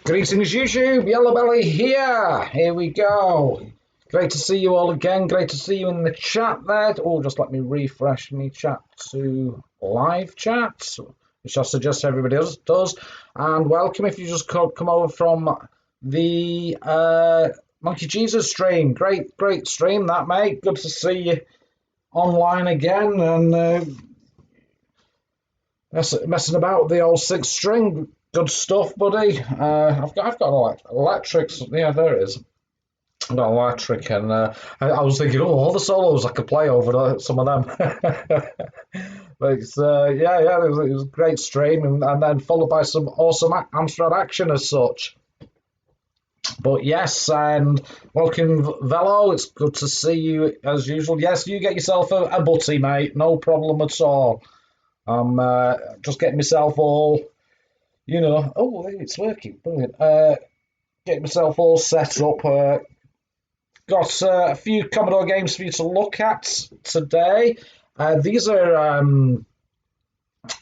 Greetings YouTube, Yellow Belly here we go. Great to see you all again, great to see you in the chat there. Oh, just let me refresh me chat to live chat, which I suggest everybody else does. And welcome if you just come over from the Monkey Jesus stream. Great stream that, mate. Good to see you online again and messing about with the old 6-string. Good stuff, buddy. I've got electrics. Yeah, there it is. I've got electric, and I was thinking, all the solos I could play over some of them. But it's, yeah, it was a great stream, and then followed by some awesome Amstrad action as such. But yes, and welcome, Velo. It's good to see you as usual. Yes, you get yourself a butty, mate. No problem at all. I'm just getting myself all. Oh, it's working. Brilliant. Get myself all set up. Got a few Commodore games for you to look at today. These are,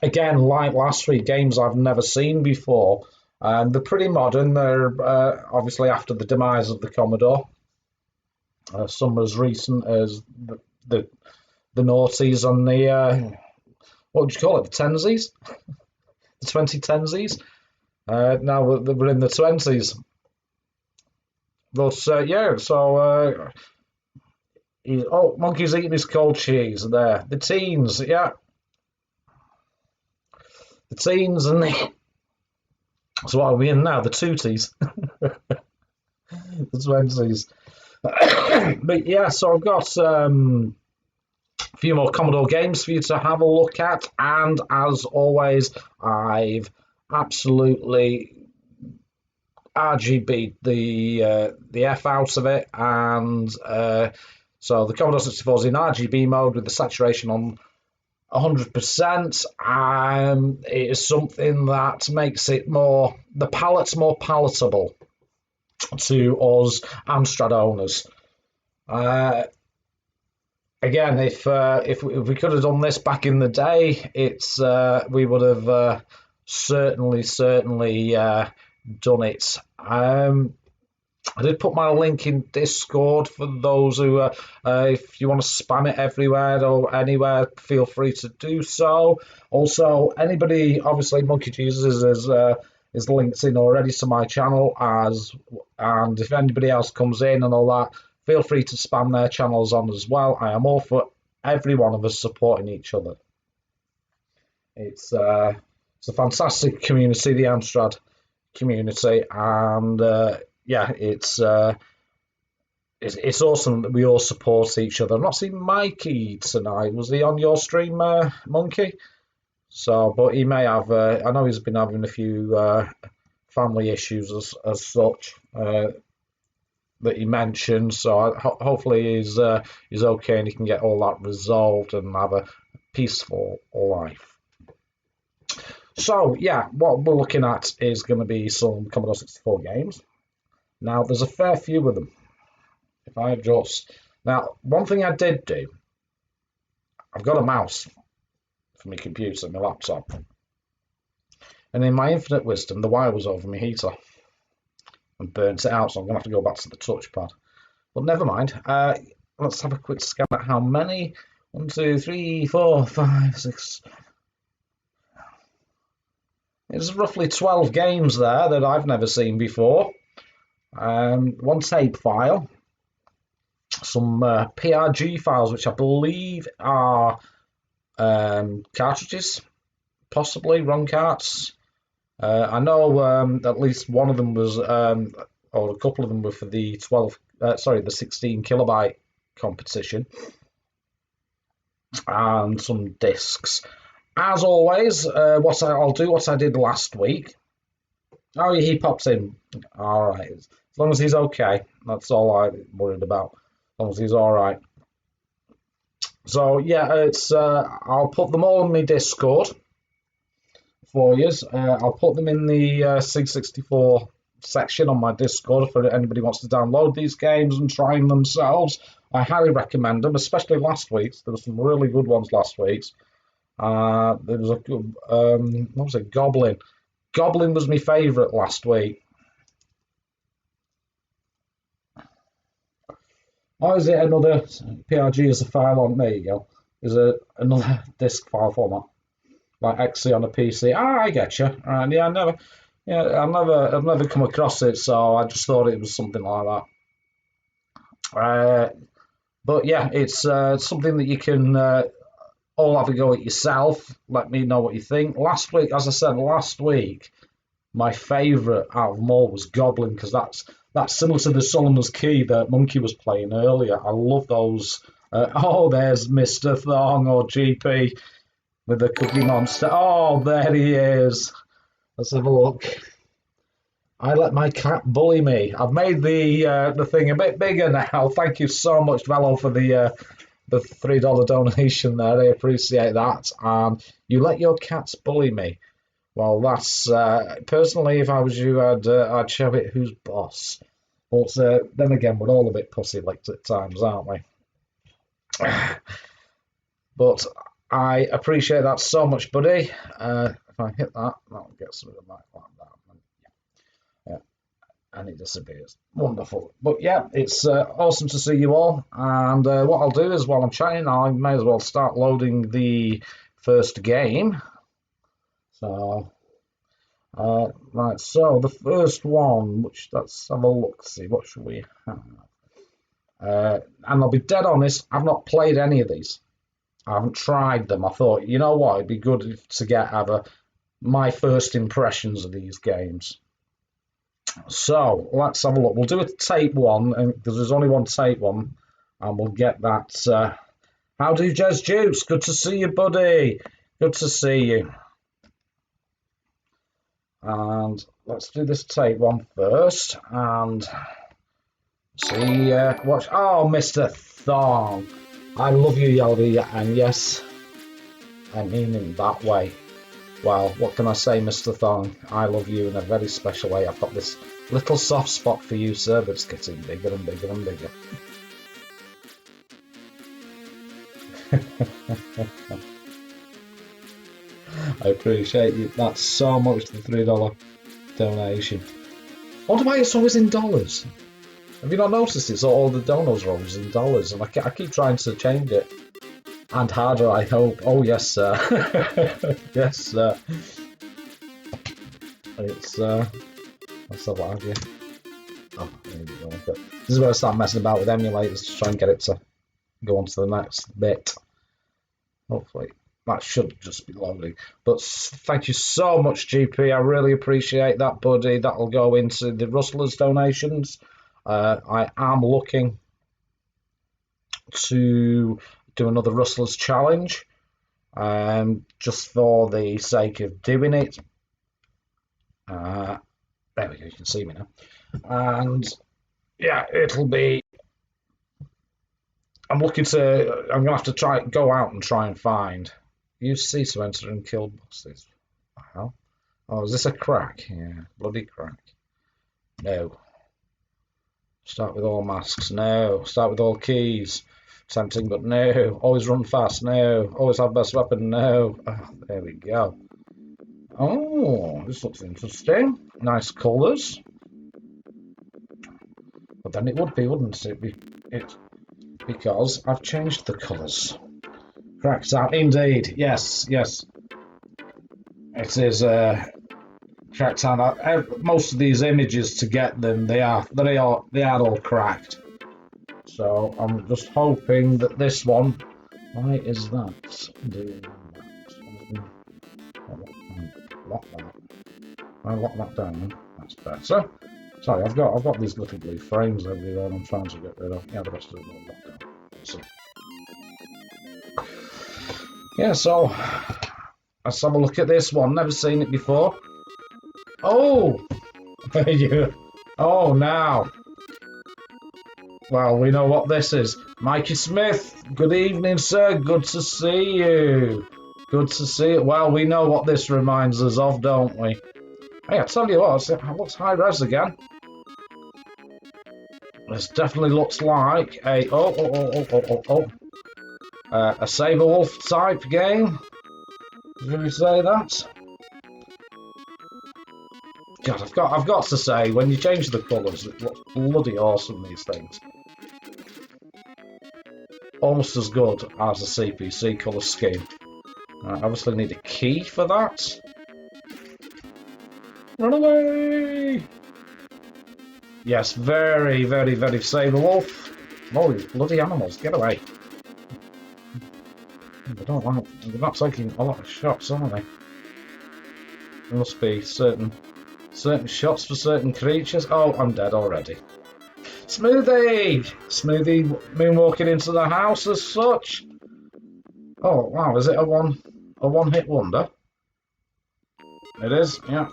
again, like last week, games I've never seen before. They're pretty modern. They're obviously after the demise of the Commodore. Some as recent as the noughties and the, what would you call it, the tensies? The 2010s. Now we're in the 20s. But yeah, so Monkey's eating his cold cheese there. The teens, yeah. The teens and the so what are we in now? The tooties. The 20s. But yeah, so I've got a few more Commodore games for you to have a look at, and as always, I've absolutely RGB the F out of it, and so the Commodore 64 is in RGB mode with the saturation on 100%. It is something that makes the palette's more palatable to us Amstrad owners. Again, if we could have done this back in the day, we would have certainly done it. I did put my link in Discord for those who, if you want to spam it everywhere or anywhere, feel free to do so. Also, anybody, obviously, Monkey Jesus is linked in already to my channel, and if anybody else comes in and all that, feel free to spam their channels on as well. I am all for every one of us supporting each other. It's a fantastic community, the Amstrad community, and yeah, it's awesome that we all support each other. I've not seen Mikey tonight. Was he on your stream, Monkey? So, but he may have. I know he's been having a few family issues as such. That he mentioned, so hopefully he's okay and he can get all that resolved and have a peaceful life. So yeah, what we're looking at is going to be some Commodore 64 games. Now there's a fair few of them. Now, one thing I did do, I've got a mouse for my computer, my laptop, and in my infinite wisdom, the wire was over my heater and burnt it out, so I'm going to have to go back to the touchpad. But never mind. Let's have a quick scan at how many. 1, 2, 3, 4, 5, 6. There's roughly 12 games there that I've never seen before. One tape file. Some PRG files, which I believe are cartridges. Possibly, ROM carts. I know at least one of them was, or a couple of them were for the 16 kilobyte competition, and some discs. As always, what I did last week. Oh, he pops in. All right, as long as he's okay, that's all I'm worried about. As long as he's all right. So yeah, it's I'll put them all in my Discord for you. I'll put them in the C64 section on my Discord for anybody who wants to download these games and try them themselves. I highly recommend them, especially last week's. There were some really good ones last week's. There was a what was it? Goblin. Goblin was my favourite last week. Or is it another PRG as a file on? There you go. Is it another disk file format like XC on a PC? Ah, I get you. And yeah, I've never come across it, so I just thought it was something like that. But yeah, it's something that you can all have a go at yourself. Let me know what you think. Last week, as I said last week, my favourite out of them all was Goblin, because that's similar to the Solomon's Key that Monkey was playing earlier. I love those. Oh, there's Mr. Thong or GP with the Cookie Monster. Oh, there he is. Let's have a look. I let my cat bully me. I've made the thing a bit bigger now. Thank you so much, Velo, for the $3 donation there. I appreciate that. You let your cats bully me. Well, that's personally, if I was you, I'd show it who's boss. But then again, we're all a bit pussy-licked at times, aren't we? But I appreciate that so much, buddy. If I hit that, that'll get some of the mic like that. And it disappears. Wonderful. But yeah, it's awesome to see you all. And what I'll do is, while I'm chatting, I may as well start loading the first game. So, right, so the first one, let's have a look, see, what should we have? And I'll be dead honest, I've not played any of these. I haven't tried them. I thought, you know what, it'd be good to get my first impressions of these games. So let's have a look. We'll do a tape one, because there's only one tape one, and we'll get that. How do, Jez Juice? Good to see you, buddy. Good to see you. And let's do this tape one first, and see. Watch. Oh, Mr. Thong. I love you, Yaldi, and yes, I mean in that way. Well, what can I say, Mr. Thong? I love you in a very special way. I've got this little soft spot for you, sir, but it's getting bigger and bigger and bigger. I appreciate you. That's so much, the $3 donation. I wonder why it's always in dollars. Have you not noticed it's all the donos are always in dollars? And I keep trying to change it. And harder, I hope. Oh, yes, sir. Yes, sir. It's, let's have what have you. Oh, there you go. This is where I start messing about with emulators to try and get it to go on to the next bit. Hopefully. That should just be loading. But thank you so much, GP. I really appreciate that, buddy. That'll go into the Rustlers donations. I am looking to do another Rustlers challenge, just for the sake of doing it. There we go, you can see me now. And yeah, it'll be, I'm going to have to go out and try and find, use C to enter and kill bosses. Wow. Oh, is this a crack? Yeah, bloody crack. No. Start with all masks. No. Start with all keys. Tempting, but no. Always run fast. No. Always have best weapon. No. Oh, there we go. Oh, this looks interesting. Nice colours. But then it would be, wouldn't it? Because I've changed the colours. Cracked out. Indeed. Yes, yes. It is cracked out. Most of these images, to get them, they are all cracked. So I'm just hoping that this one. Why is that doing that? Lock that. I lock that down. That's better. Sorry, I've got these little blue frames everywhere, and I'm trying to get rid of. Yeah, the rest of them all locked down. Let's see. Yeah, so let's have a look at this one. Never seen it before. Oh, oh, now. Well, we know what this is. Mikey Smith, good evening, sir. Good to see you. Good to see you. Well, we know what this reminds us of, don't we? Hey, I tell you what, it looks high res again. This definitely looks like a a Saber Wolf type game. Did we say that? God, I've got to say, when you change the colours, it looks bloody awesome, these things. almost as good as the CPC colour scheme. I obviously need a key for that. Run away! Yes, very, very, very Saber Wolf. Oh, these bloody animals, get away. They don't like, they're not taking a lot of shots, are they? There must be certain shots for certain creatures. Oh, I'm dead already. Smoothie! Smoothie moonwalking into the house as such. Oh, wow, is it a one-hit wonder? It is, yeah.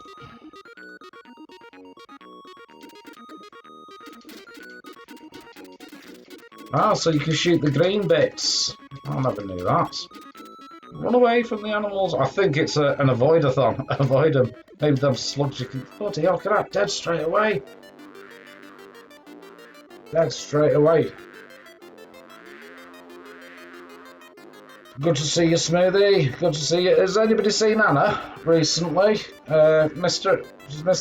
Ah, so you can shoot the green bits. I never knew that. Run away from the animals. I think it's an avoid-a-thon. Avoid them. Maybe them slugs you can... Bloody hell, look at that. Dead straight away. Dead straight away. Good to see you, Smoothie. Good to see you. Has anybody seen Anna recently? She's missed the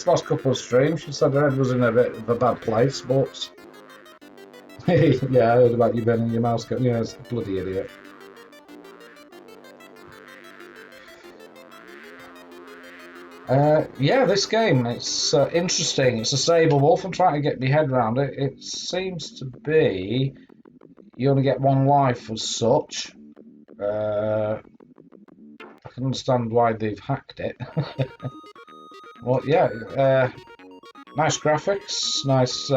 last couple of streams. She said her head was in a bit of a bad place, but... yeah, I heard about you bending your mouse. Yeah, it's a bloody idiot. Yeah, this game, it's interesting. It's a Saber Wolf. I'm trying to get my head around it. It seems to be you only get one life as such. I can understand why they've hacked it. Well, yeah, nice graphics, nice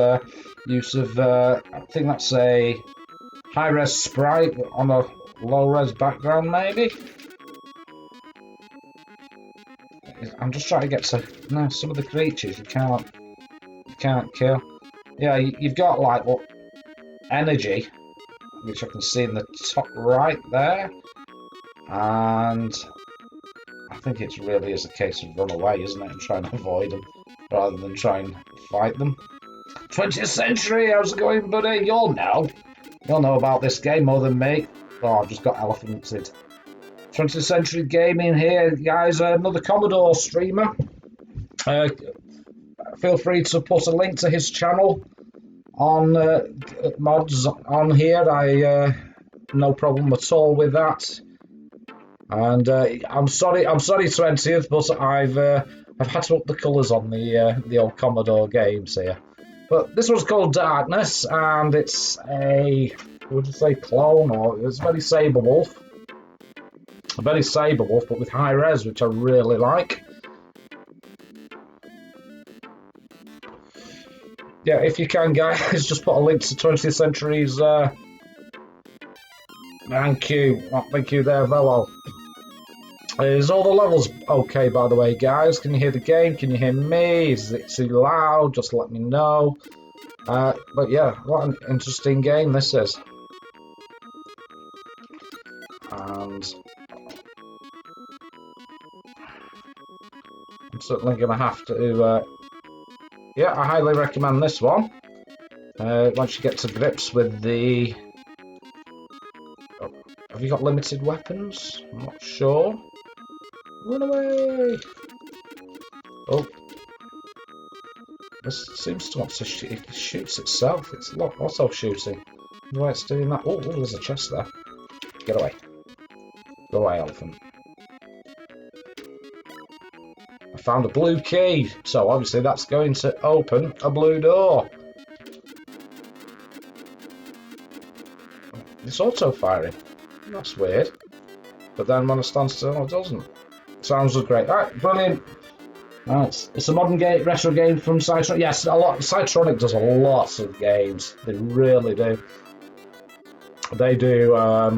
use of, I think that's a high-res sprite on a low-res background, maybe? I'm just trying to get to some of the creatures you can't kill. Yeah, you've got like energy, which I can see in the top right there, and I think it really is a case of run away, isn't it, and try and avoid them rather than try and fight them. 20th Century, how's it going, buddy? You'll know about this game more than me. Oh, I've just got elephanted. 20th Century Gaming here, guys. Another Commodore streamer. Feel free to put a link to his channel on mods on here. I no problem at all with that. And I'm sorry 20th, but I've had to up the colours on the old Commodore games here. But this one's called Darkness, and it's a, would you say, clone, or it's very Saber Wolf. A very Saber Wolf, but with high res, which I really like. Yeah, if you can, guys, just put a link to 20th Century's. Thank you there, Velo. Is all the levels okay, by the way, guys? Can you hear the game? Can you hear me? Is it too loud? Just let me know. But yeah, what an interesting game this is. And I'm certainly going to have to... yeah, I highly recommend this one. Once you get to grips with the... Oh, have you got limited weapons? I'm not sure. Run away! Oh. This seems to want to shoot. It shoots itself. It's auto shooting. Why it's doing that? Oh, there's a chest there. Get away. Go away, elephant. I found a blue key. So obviously that's going to open a blue door. It's auto firing. That's weird. But then when I stand still, it doesn't. Sounds great. Alright, brilliant. It's a modern game, retro game from Cytronic. Yes, Cytronic does a lot of games. They really do. They do a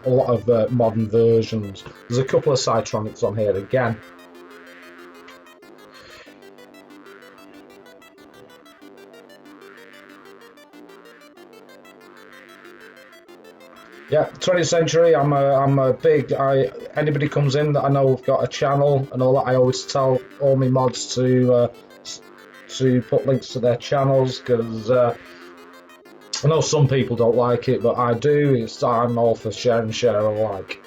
lot of modern versions. There's a couple of Cytronics on here again. Yeah, 20th Century. I'm a big. Anybody comes in that I know have got a channel and all that, I always tell all my mods to put links to their channels, because I know some people don't like it, but I do. I'm all for share and share alike.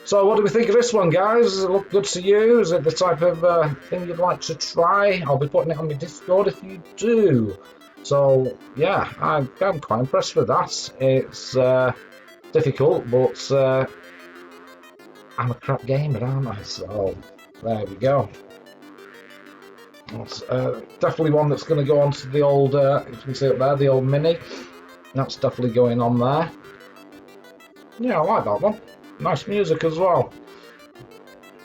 So, what do we think of this one, guys? Does it look good to you? Is it the type of thing you'd like to try? I'll be putting it on my Discord if you do. So, yeah, I'm quite impressed with that. It's difficult, but I'm a crap gamer, aren't I? So there we go. That's definitely one that's going to go onto the old, you can see up there, the old Mini. That's definitely going on there. Yeah, I like that one. Nice music as well.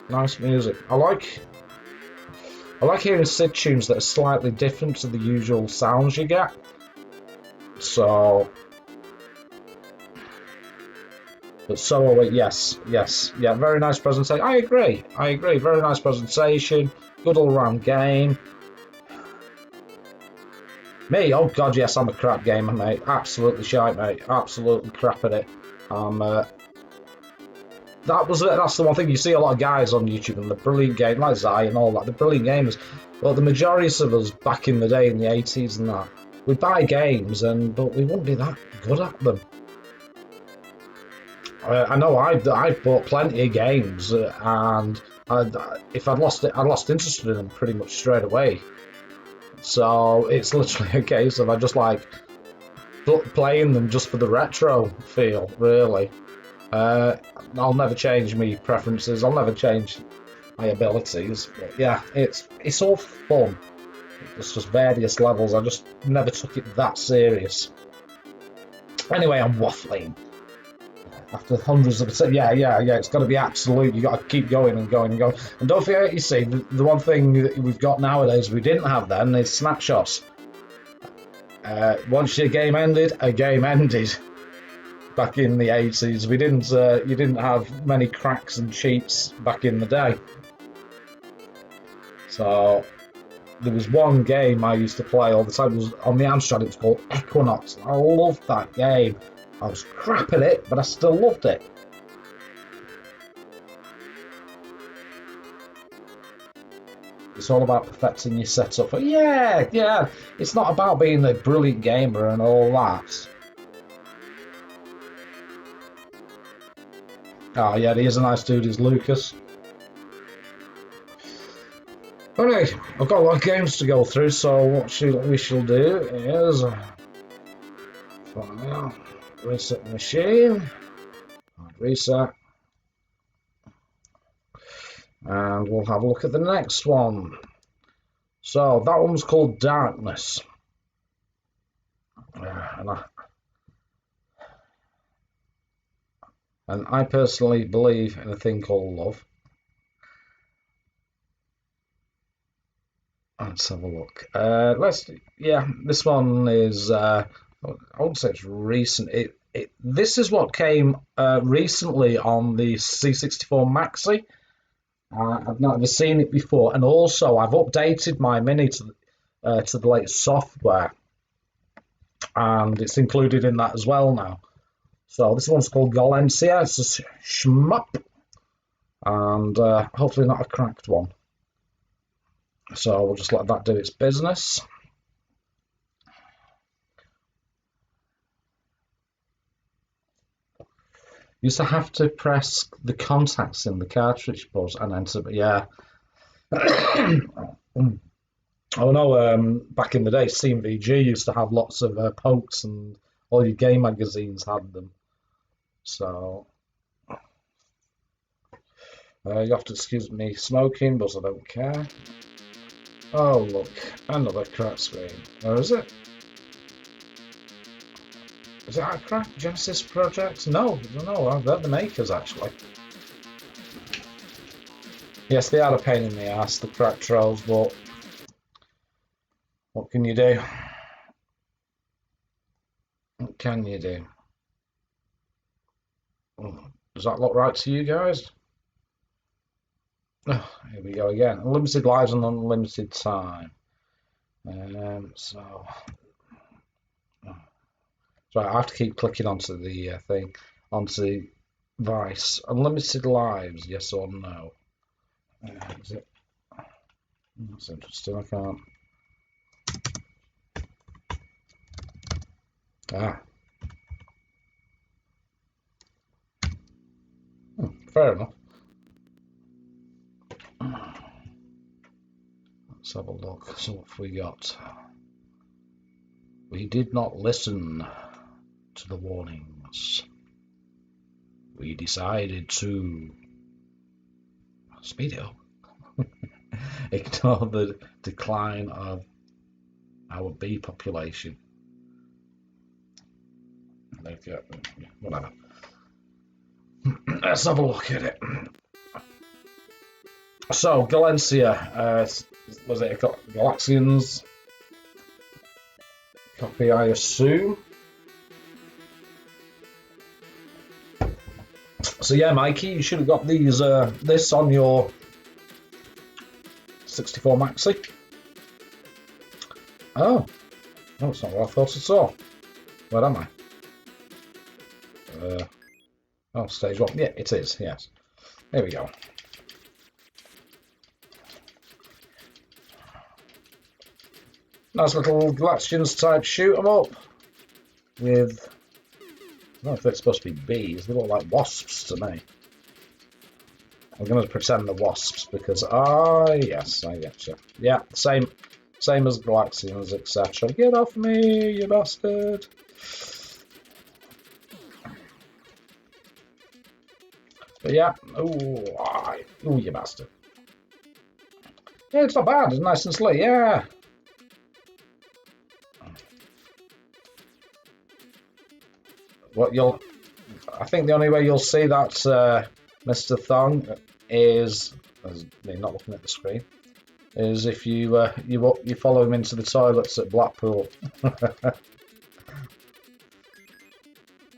Nice music. I like hearing SID tunes that are slightly different to the usual sounds you get. So, but so yes, yeah, very nice presentation. I agree. Very nice presentation. Good all-round game. Me, oh god, yes, I'm a crap gamer, mate. Absolutely shite, mate. Absolutely crap at it. That was it. That's the one thing you see a lot of guys on YouTube and the brilliant game, like Zai and all that. The brilliant gamers. But the majority of us back in the day, in the 80s and that, we'd buy games, but we wouldn't be that good at them. I know I've bought plenty of games, and if I'd lost it, I lost interest in them pretty much straight away. So it's literally a case of I just like playing them just for the retro feel, really. I'll never change my preferences. I'll never change my abilities. But yeah, it's all fun. It's just various levels. I just never took it that serious. Anyway, I'm waffling. After hundreds of yeah, it's got to be absolute. You got to keep going and going and going. And don't forget, you see, the one thing that we've got nowadays we didn't have then is snapshots. Once your game ended, a game ended. Back in the 80s, we didn't. You didn't have many cracks and cheats back in the day. So there was one game I used to play all the time. It was on the Amstrad. It was called Equinox. I loved that game. I was crap at it, but I still loved it. It's all about perfecting your setup. But yeah. It's not about being a brilliant gamer and all that. Oh yeah, he is a nice dude, is Lucas. Anyway, I've got a lot of games to go through, so what we shall do is reset the machine, reset, and we'll have a look at the next one. So that one was called Darkness, and I personally believe in a thing called love. Let's have a look. This one is. I wouldn't say it's recent. This is what came recently on the C64 Maxi. I've not ever seen it before, and also I've updated my Mini to the latest software, and it's included in that as well now. So this one's called Valencia. It's a shmup, and hopefully not a cracked one. So we'll just let that do its business. Used to have to press the contacts in the cartridge buzz and enter, but yeah. Oh no, back in the day, CMVG used to have lots of pokes, and all your game magazines had them. So you have to excuse me smoking, but I don't care. Oh look, another crack screen. Where is it? Is it a crack Genesis project? No, they're the makers actually. Yes, they are a pain in the ass, the crack trolls, but what can you do? What can you do? Does that look right to you guys? Oh, here we go again. Unlimited lives and unlimited time. So I have to keep clicking onto the thing, onto Vice. Unlimited lives, yes or no? Is it? That's interesting. I can't. Fair enough. Let's have a look. So what have we got? We did not listen to the warnings. we decided to speed it up. Ignore the decline of our bee population. Okay, whatever. Let's have a look at it. So, Galencia, was it a Galaxians copy, I assume? So yeah, Mikey, you should have got these this on your 64 Maxi. Oh, no, it's not what I thought at all. Where am I? Oh, stage 1. Yeah, it is, yes. There we go. Nice little Galaxians type shoot 'em up with, I don't know if they're supposed to be bees, they look like wasps to me. I'm going to pretend they're wasps because, yes, I get you. Yeah, same as Galaxians, etc. Get off me, you bastard! But yeah, ooh, you bastard. Yeah, it's not bad, it's nice and slick, yeah. I think the only way you'll see that Mr. Thong is, as me not looking at the screen, is if you follow him into the toilets at Blackpool.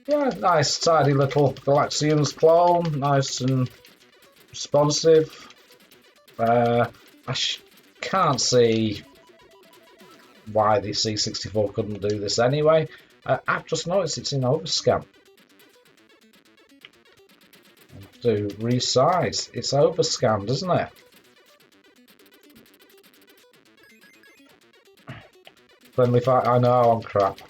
Yeah, nice, tidy little Galaxians clone, nice and responsive. I can't see why the C64 couldn't do this anyway. I've just noticed it's in overscan. I have to resize. It's overscanned, isn't it? Friendly fire. I know, I'm crap.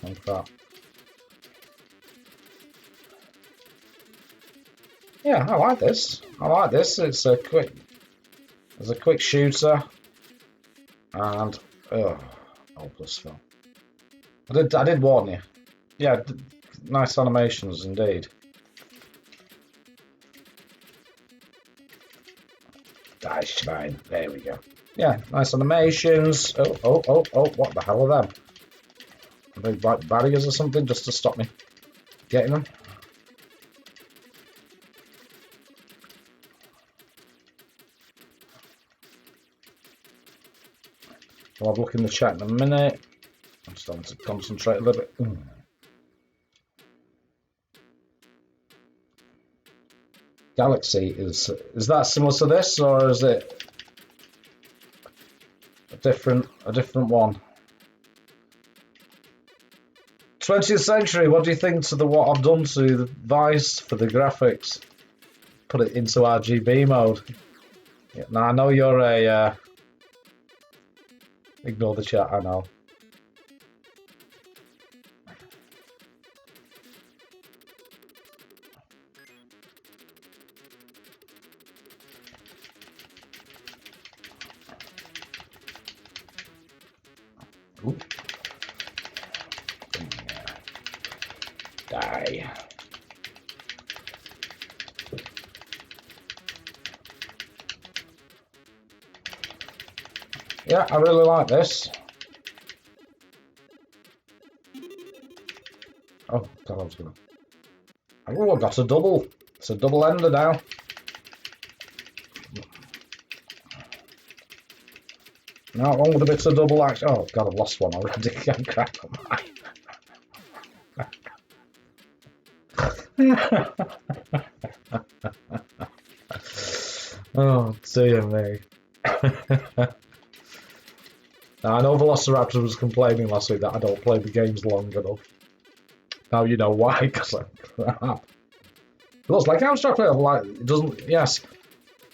Yeah, I like this. It's a quick shooter, and hopeless film. I did warn you. Yeah, nice animations indeed. Nice, fine. There we go. Yeah, nice animations. Oh, what the hell are them? Are they like barriers or something just to stop me getting them? I'll have a look in the chat in a minute. I'm starting to concentrate a little bit. Galaxy is that similar to this, or is it a different one? 20th century. What do you think to what I've done to the Vice for the graphics? Put it into RGB mode. Yeah, now I know you're a. Ignore the chat. I know. Ooh. Die. Yeah, I really like this. Oh, God, I was gonna. Oh, I got a double. It's a double ender now. No, one with a bit of double action. Oh, God, I've lost one already. I'm crap on mine. Oh, dear me. Now, I know Velociraptor was complaining last week that I don't play the games long enough. Now you know why, because I'm crap. It looks like Amstrad player, like, it doesn't, yes.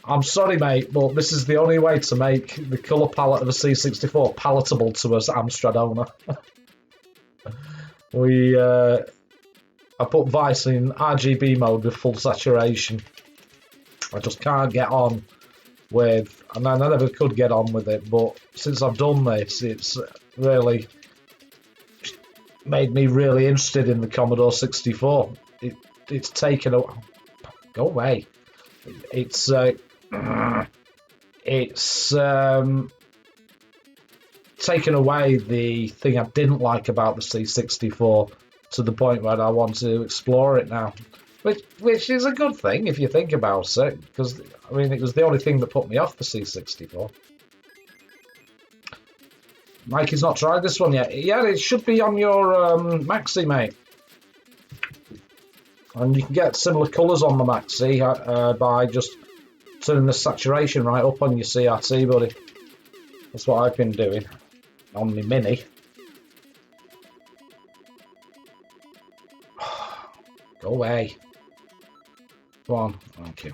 I'm sorry, mate, but this is the only way to make the colour palette of a C64 palatable to us Amstrad owner. I put Vice in RGB mode with full saturation. I just can't get on with, and I never could get on with it, but since I've done this, it's really made me really interested in the Commodore 64. It's taken a Go away. It's taken away the thing I didn't like about the C64 to the point where I want to explore it now, which is a good thing if you think about it, because I mean it was the only thing that put me off the C64. Mikey's not tried this one yet. Yeah, it should be on your Maxi, mate. And you can get similar colours on the Maxi by just turning the saturation right up on your CRT, buddy. That's what I've been doing on my Mini. Go away. Go on. Thank you.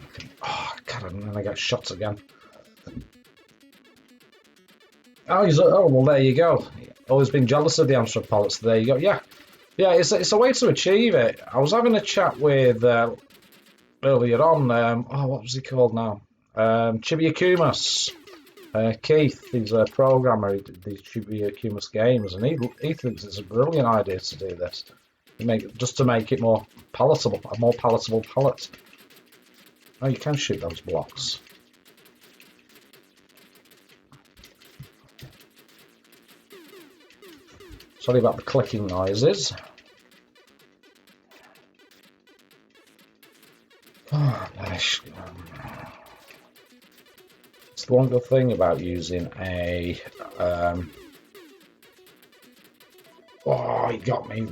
Okay. Oh, God, and then I get shot again. Oh, well, there you go. Always been jealous of the Amstrad palettes. There you go. Yeah, it's a way to achieve it. I was having a chat with earlier on. What was he called now? Chibi Akumas. Keith, he's a programmer. He did these Chibi Akumas games, and he thinks it's a brilliant idea to do this. Just to make it more palatable, a more palatable palette. Oh, you can shoot those blocks. Sorry about the clicking noises. Oh, nice. It's the one good thing about using a... Oh, he got me.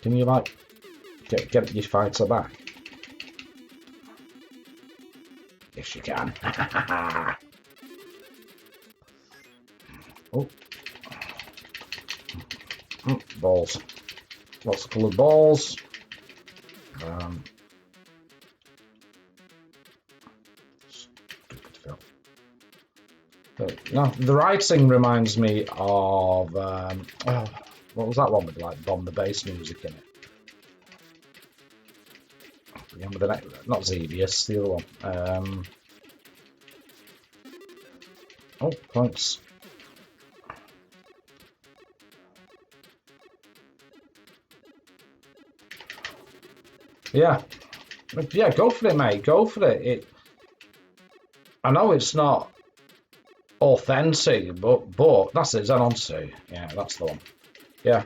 Can you, like, get your fighter back? Yes, you can. Oh. Balls. Lots of coloured balls. No, the writing reminds me of what was that one with like bomb the bass music in it? Not Xevious, the other one. Oh, points. Yeah, go for it, mate. Go for it. I know it's not authentic, but that's it. Xenon 2. Yeah, that's the one. Yeah,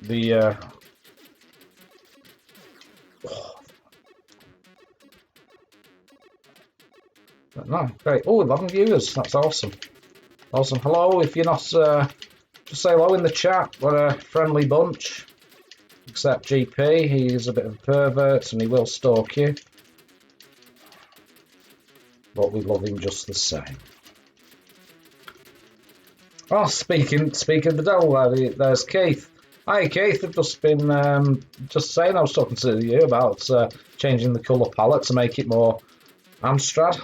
the no, great. Oh, 11 viewers. That's awesome. Awesome. Hello. If you're not, just say hello in the chat. We're a friendly bunch. Except GP. He's a bit of a pervert and he will stalk you. But we love him just the same. Oh, speaking of the devil, there's Keith. Hi, Keith. I've just been just saying. I was talking to you about changing the colour palette to make it more Amstrad.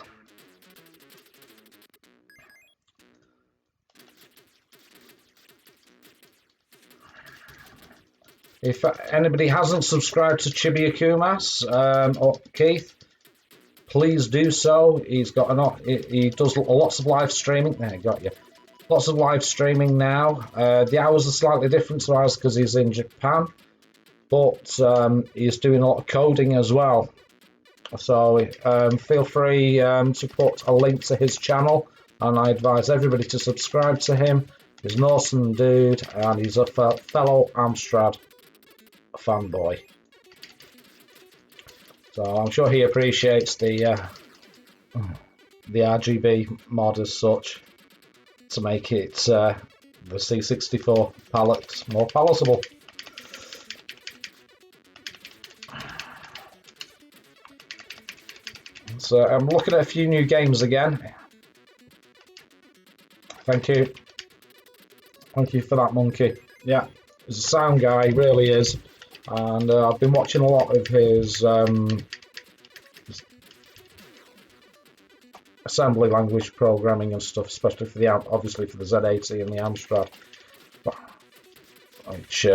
If anybody hasn't subscribed to Chibi Akumas or Keith, please do so. He's got he does lots of live streaming. There, got you. Lots of live streaming now. The hours are slightly different to ours because he's in Japan, but he's doing a lot of coding as well. So feel free to put a link to his channel, and I advise everybody to subscribe to him. He's an awesome dude, and he's a fellow Amstrad fanboy. So I'm sure he appreciates the RGB mod as such to make it the C64 palette more palatable. So I'm looking at a few new games again. Thank you. Thank you for that, Monkey. Yeah, he's a sound guy, he really is. And I've been watching a lot of his assembly language programming and stuff, especially for obviously for the Z80 and the Amstrad, which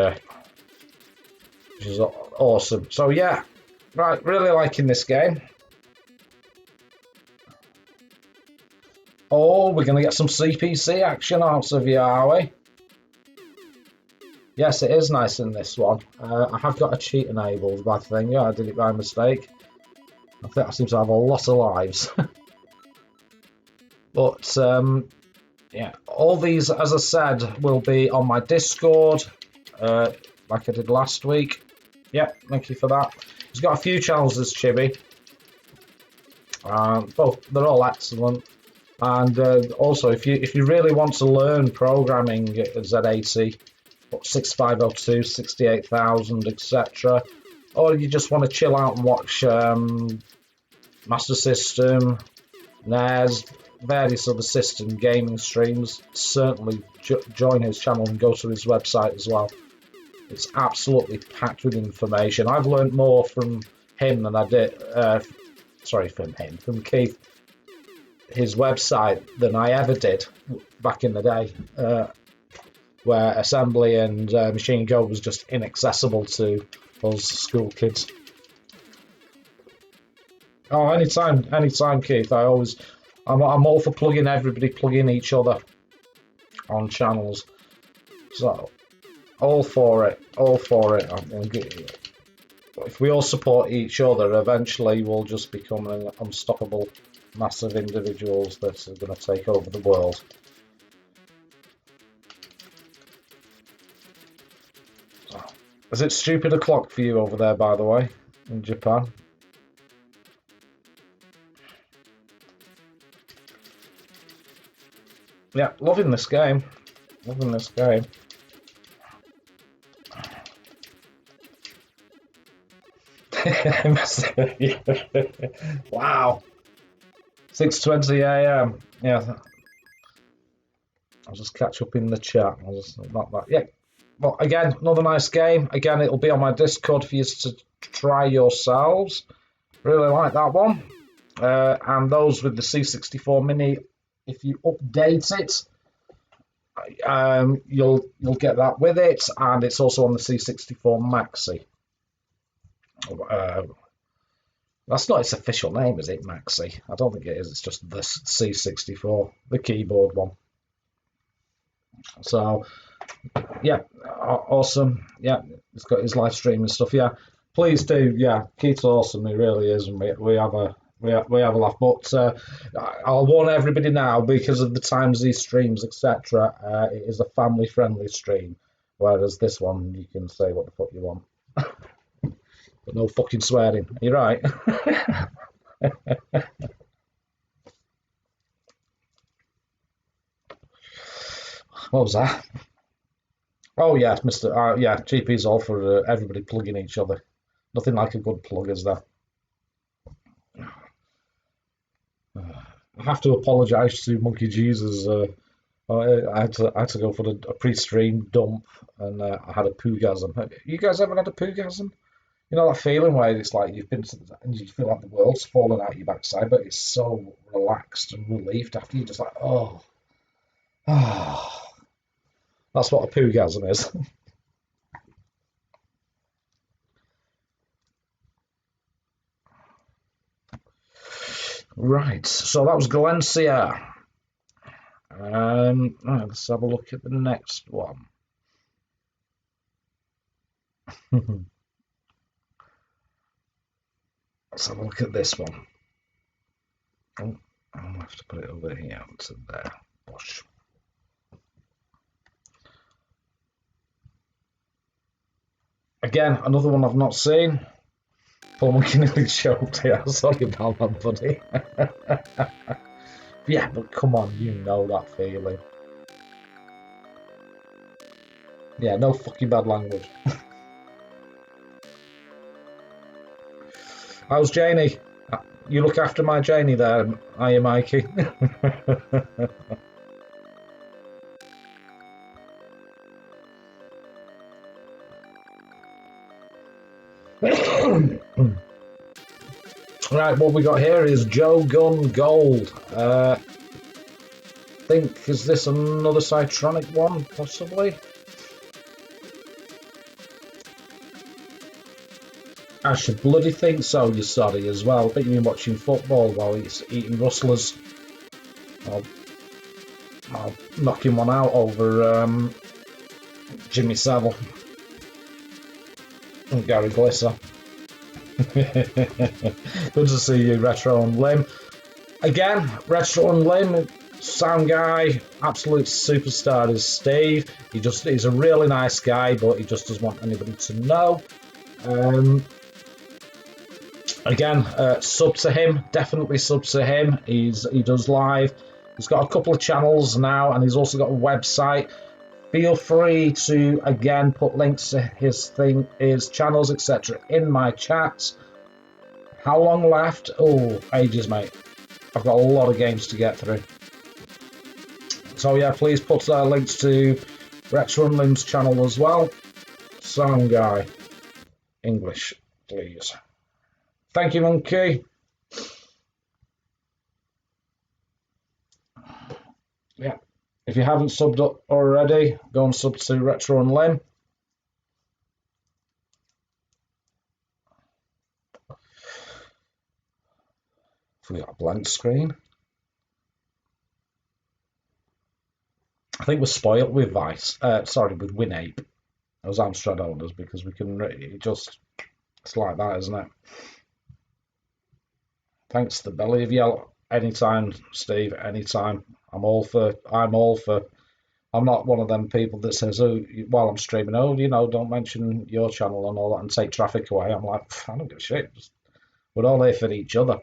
is awesome. So yeah, right, really liking this game. Oh, we're going to get some CPC action out of you, are we? Yes, it is nice in this one. I have got a cheat enabled, but I think I did it by mistake. I think I seem to have a lot of lives. But yeah, all these, as I said, will be on my Discord, like I did last week. Yeah, thank you for that. He's got a few channels, this Chibi. Both, they're all excellent. And also, if you really want to learn programming at Z80, 6502, 68000, etc., or you just want to chill out and watch Master System, NES, various other system gaming streams, certainly join his channel and go to his website as well. It's absolutely packed with information. I've learned more from him than I did, from Keith, his website, than I ever did back in the day, where assembly and machine code was just inaccessible to us school kids. Oh, anytime, Keith. I'm all for plugging each other on channels. So, all for it. If we all support each other, eventually we'll just become an unstoppable, massive individuals that are going to take over the world. Is it stupid o'clock for you over there, by the way, in Japan? Yeah, loving this game. Wow. 6:20 AM. Yeah. I'll just catch up in the chat. I'll just not that. Yeah. Well, again, another nice game. Again, it'll be on my Discord for you to try yourselves. Really like that one. And those with the C64 Mini, if you update it, you'll get that with it, and it's also on the C64 Maxi. That's not its official name, is it, Maxi? I don't think it is. It's just the C64, the keyboard one. So, yeah, awesome. Yeah, it's got his live stream and stuff. Yeah, please do. Yeah, Keith's awesome. He really is, and we have a laugh. But I'll warn everybody now, because of the times he streams, etc. It is a family-friendly stream, whereas this one you can say what the fuck you want, but no fucking swearing. You're right. What was that? Oh yeah, Mr. Yeah, GP's all for everybody plugging each other. Nothing like a good plug, is there? I have to apologise to Monkey Jesus. I had to go for a pre-stream dump, and I had a poogasm. You guys ever had a poogasm? You know that feeling where it's like you've been and you feel like the world's falling out your backside, but it's so relaxed and relieved after. You're just like, oh. That's what a poogasm is. Right, so that was Galencia. Right, let's have a look at the next one. Let's have a look at this one. Oh, I'll have to put it over here to there. Bosh. Again, another one I've not seen. Paul Monkey nearly choked here. Sorry about that, buddy. Yeah, but come on, you know that feeling. Yeah, no fucking bad language. How's Janie? You look after my Janie there, are you, Mikey? Right, what we got here is Joe Gun Gold. Think, is this another Cytronic one, possibly? I should bloody think so, you sorry, as well. I bet you've been watching football while he's eating rustlers. I'll knock him one out over Jimmy Savile. Gary Glisser. Good to see you, Retro and Lim. Again, Retro and Lim, sound guy, absolute superstar is Steve. He's a really nice guy, but he just doesn't want anybody to know. Again, sub to him, definitely sub to him. He does live. He's got a couple of channels now, and he's also got a website. Feel free to again put links to his channels, etc. in my chat. How long left? Oh, ages, mate. I've got a lot of games to get through. So yeah, please put links to Retro and Lim's channel as well. Sound guy, English, please. Thank you, Monkey. Yeah, if you haven't subbed up already, go and sub to Retro and Lim. We got a blank screen. I think we're spoilt with with Winape. Those Amstrad owners, because we can it's like that, isn't it? Thanks to the belly of yellow. Anytime, Steve, anytime. I'm not one of them people that says, oh, while I'm streaming, oh, don't mention your channel and all that and take traffic away. I'm like, I don't give a shit. We're all here for each other.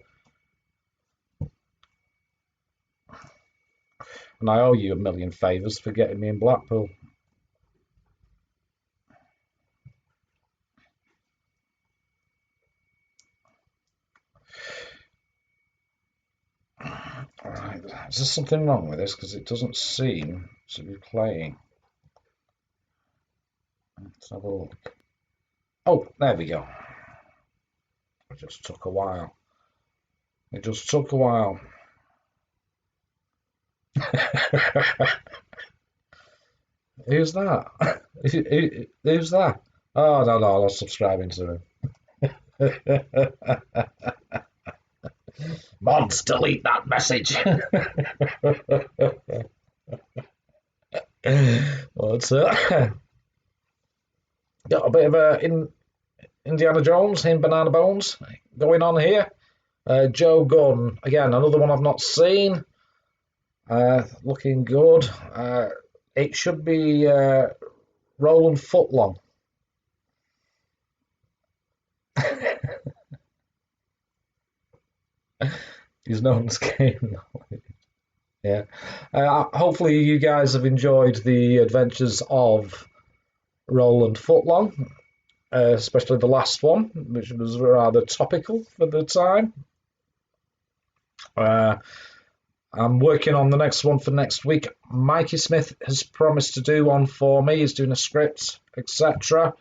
And I owe you a million favours for getting me in Blackpool. Alright, is there something wrong with this? Because it doesn't seem to be playing. Let's have a look. Oh, there we go. It just took a while. Who's that? Who's that? Oh, no, I was subscribing to him. Mods, delete that message. What's got a bit of Indiana Jones in Banana Bones going on here. Joe Gunn, again, another one I've not seen. Looking good. It should be Roland Footlong. He's known as game. Yeah. Hopefully you guys have enjoyed the adventures of Roland Footlong, especially the last one, which was rather topical for the time. I'm working on the next one for next week. Mikey Smith has promised to do one for me. He's doing a script, etc.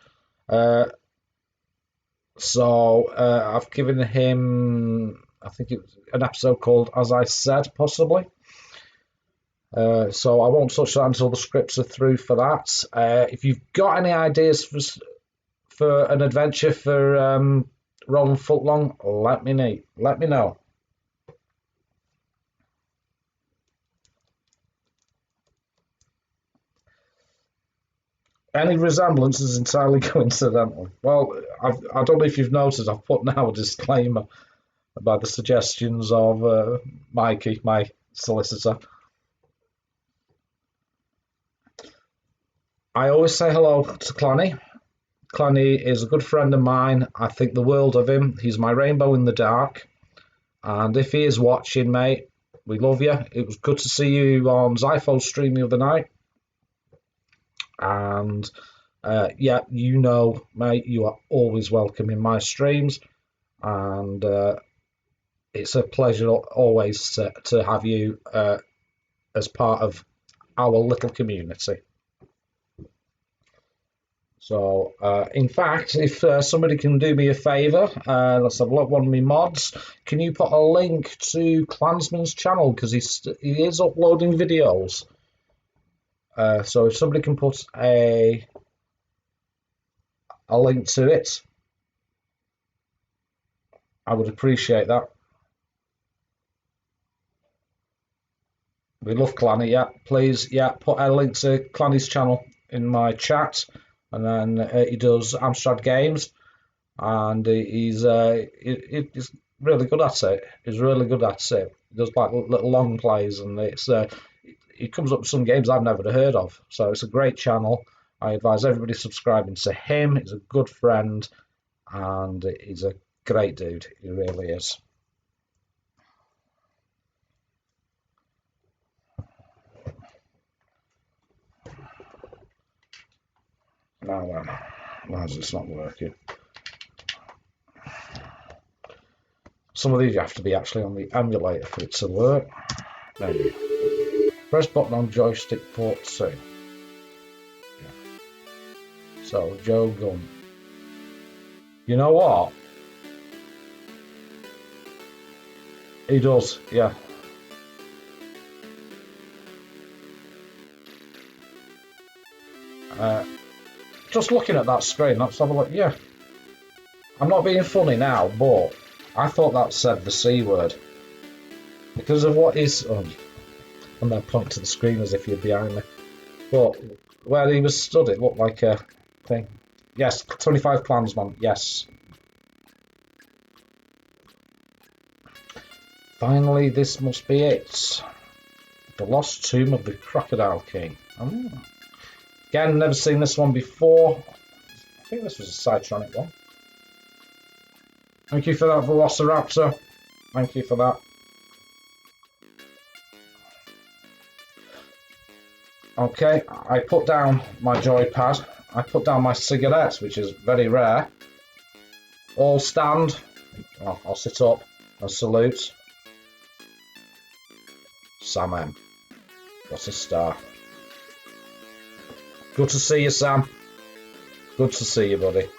So I've given him, I think it was an episode called As I Said, possibly. So I won't touch that until the scripts are through for that. If you've got any ideas for an adventure for Roland Footlong, let me know. Any resemblance is entirely coincidental. Well, I don't know if you've noticed, I've put now a disclaimer about the suggestions of Mikey, my solicitor. I always say hello to Clanny. Clanny is a good friend of mine. I think the world of him. He's my rainbow in the dark. And if he is watching, mate, we love you. It was good to see you on Zypho's stream the other night. And yeah, mate, you are always welcome in my streams. And it's a pleasure always to have you as part of our little community. So, in fact, if somebody can do me a favour, let's have a look, one of my mods, can you put a link to Clansman's channel, because he is uploading videos. So if somebody can put a link to it, I would appreciate that. We love Clanny, yeah, please, yeah, put a link to Clanny's channel in my chat. And then he does Amstrad games. and he's really good at it. He's really good at it. He does like little long plays, and he comes up with some games I've never heard of. So it's a great channel. I advise everybody subscribing to him. He's a good friend, and he's a great dude. He really is. Now then, why is this not working? Some of these you have to be actually on the emulator for it to work. There you go. Press button on joystick port 2. Yeah. So, Joe Gunn. You know what? He does, yeah. Just looking at that screen, let's have a look. Yeah. I'm not being funny now, but I thought that said the C word. Because of what is... Oh, I'm going to point to the screen as if you're behind me. But where he was stood, it looked like a thing. Yes, 25 Klansman, yes. Finally, this must be it. The Lost Tomb of the Crocodile King. Oh. Again, never seen this one before. I think this was a Cytronic one. Thank you for that, Velociraptor. Thank you for that. Okay, I put down my joypad. I put down my cigarettes, which is very rare. All stand. Oh, I'll sit up and salute. Sam M. What's a star? Good to see you, Sam. Good to see you, buddy.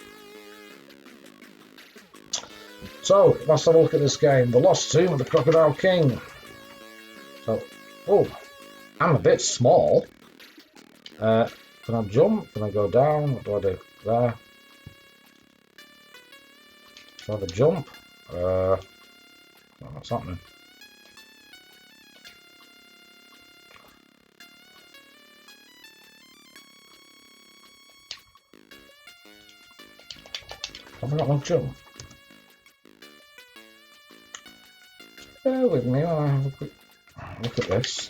So, let's have a look at this game. The Lost Tomb of the Crocodile King. So, oh, I'm a bit small. Can I jump? Can I go down? What do I do? There. Try to jump. What's happening? Have I got no jump? Bear with me, I'll have a quick look at this.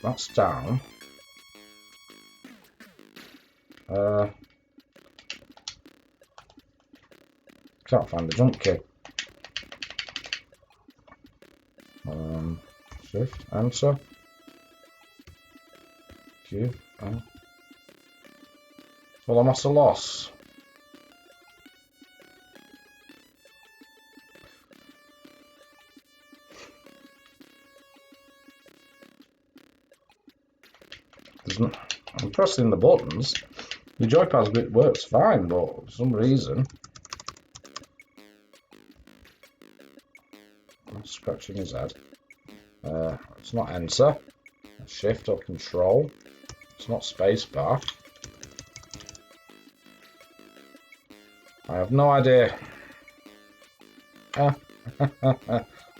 That's down. Can't find the jump key. Shift, enter. Q, well, I must have lost. I'm pressing the buttons. The joypad bit works fine, but for some reason, I'm scratching his head. It's not enter, shift or control. It's not spacebar. I have no idea.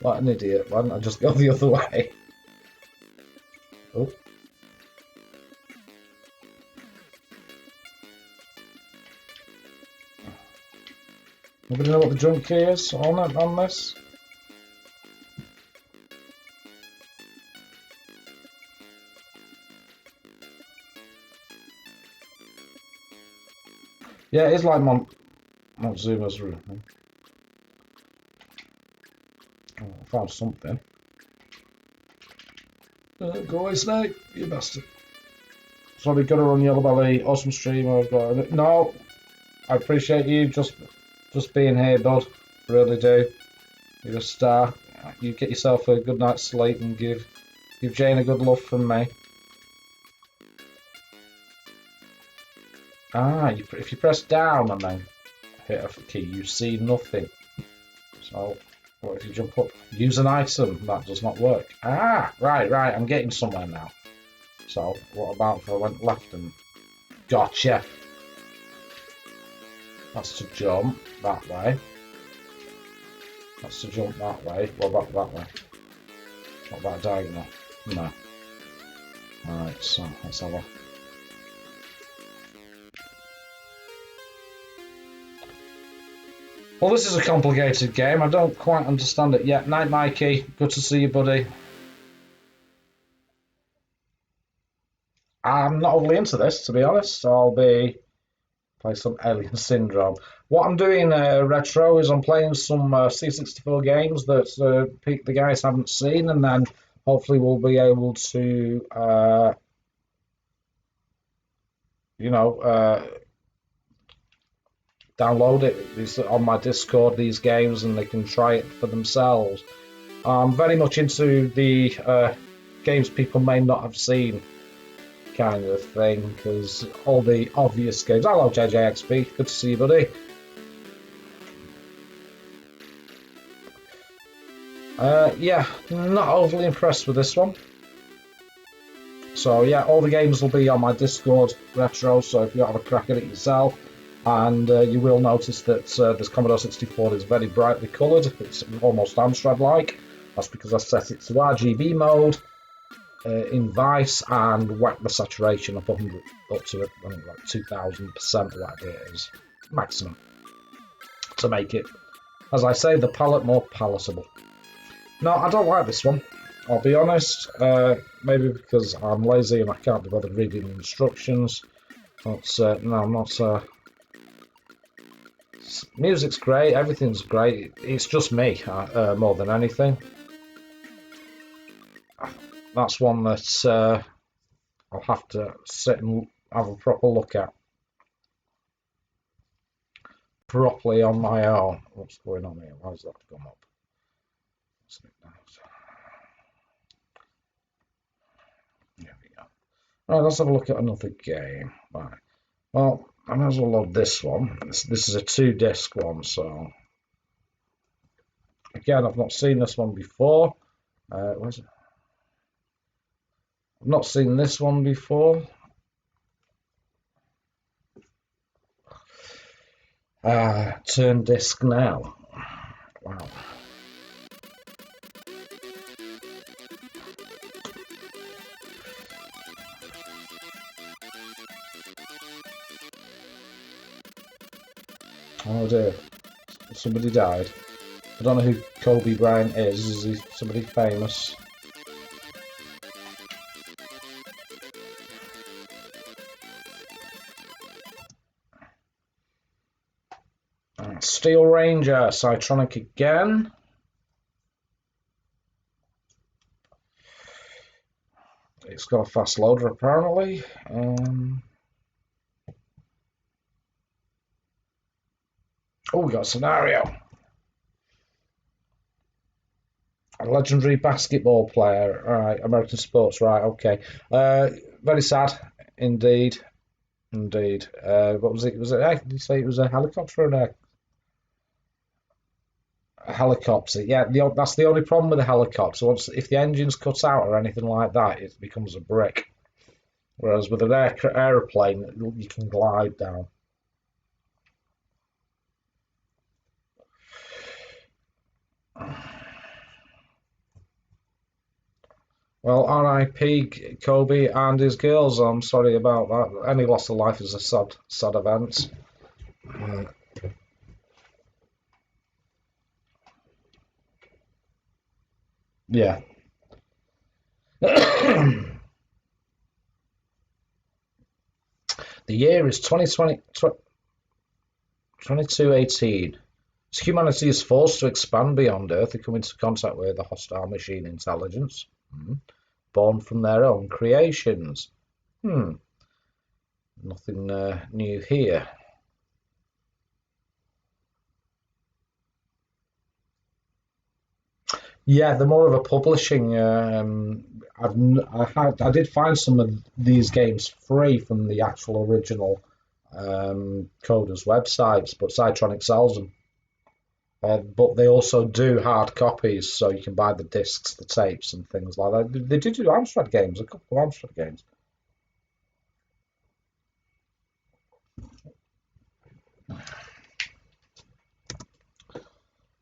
What an idiot! Why didn't I just go the other way? Oh. Nobody know what the jump key is on this? Yeah, it is like Montezuma's room. Oh, I found something. Go away, Snake, you bastard. Sorry, got to run Yellow Belly. Awesome stream. I've got it. No, I appreciate you just being here, bud. Really do. You're a star. You get yourself a good night's sleep and give Jane a good love from me. Ah, if you press down and then hit a key, you see nothing. So, what if you jump up? Use an item. That does not work. Ah, right. I'm getting somewhere now. So, what about if I went left and... Gotcha. That's to jump that way. That's to jump that way. What about that way? What about diagonal? No. Alright, so let's have a... Well, this is a complicated game. I don't quite understand it yet. Night, Mikey. Good to see you, buddy. I'm not overly into this, to be honest. I'll be playing some Alien Syndrome. What I'm doing, Retro, is I'm playing some C64 games that the guys haven't seen, and then hopefully we'll be able to, download it on my Discord, these games, and they can try it for themselves. I'm very much into the games people may not have seen kind of thing, because all the obvious games. Hello, JJXB. Good to see you, buddy. Yeah, not overly impressed with this one. So yeah, all the games will be on my Discord, Retro, so if you have a crack at it yourself. And you will notice that this Commodore 64 is very brightly coloured. It's almost Amstrad-like. That's because I set it to RGB mode in Vice and whack the saturation up to I think like 2000%, whatever it is, maximum, to make it, as I say, the palette more palatable. No, I don't like this one, I'll be honest. Maybe because I'm lazy and I can't be bothered reading the instructions. But no, I'm not. Music's great, everything's great. It's just me more than anything. That's one that I'll have to sit and have a proper look at properly on my own. What's going on here? Why has that come up? There we go. Right, let's have a look at another game. Right. Well, I might as well load this one. This is a 2-disc one, so again, I've not seen this one before. Where's it? I've not seen this one before. Turn disc now. Wow. Oh dear. Somebody died. I don't know who Kobe Bryant is. Is he somebody famous? Steel Ranger, Cytronic again. It's got a fast loader apparently. Oh, we got a scenario. A legendary basketball player. All right, American sports. Right, okay. Very sad, indeed. Indeed. What was it? Was it? Did you say it was a helicopter or a helicopter? Yeah, that's the only problem with a helicopter. If the engine's cut out or anything like that, it becomes a brick. Whereas with an aeroplane, you can glide down. Well, R.I.P. Kobe and his girls. I'm sorry about that. Any loss of life is a sad event. Yeah. The year is 2218. As humanity is forced to expand beyond Earth, they come into contact with a hostile machine intelligence, born from their own creations. Nothing new here. Yeah, they're more of a publishing. I did find some of these games free from the actual original coders' websites, but Cytronic sells them. But they also do hard copies, so you can buy the discs, the tapes, and things like that. They do Amstrad games, a couple of Amstrad games.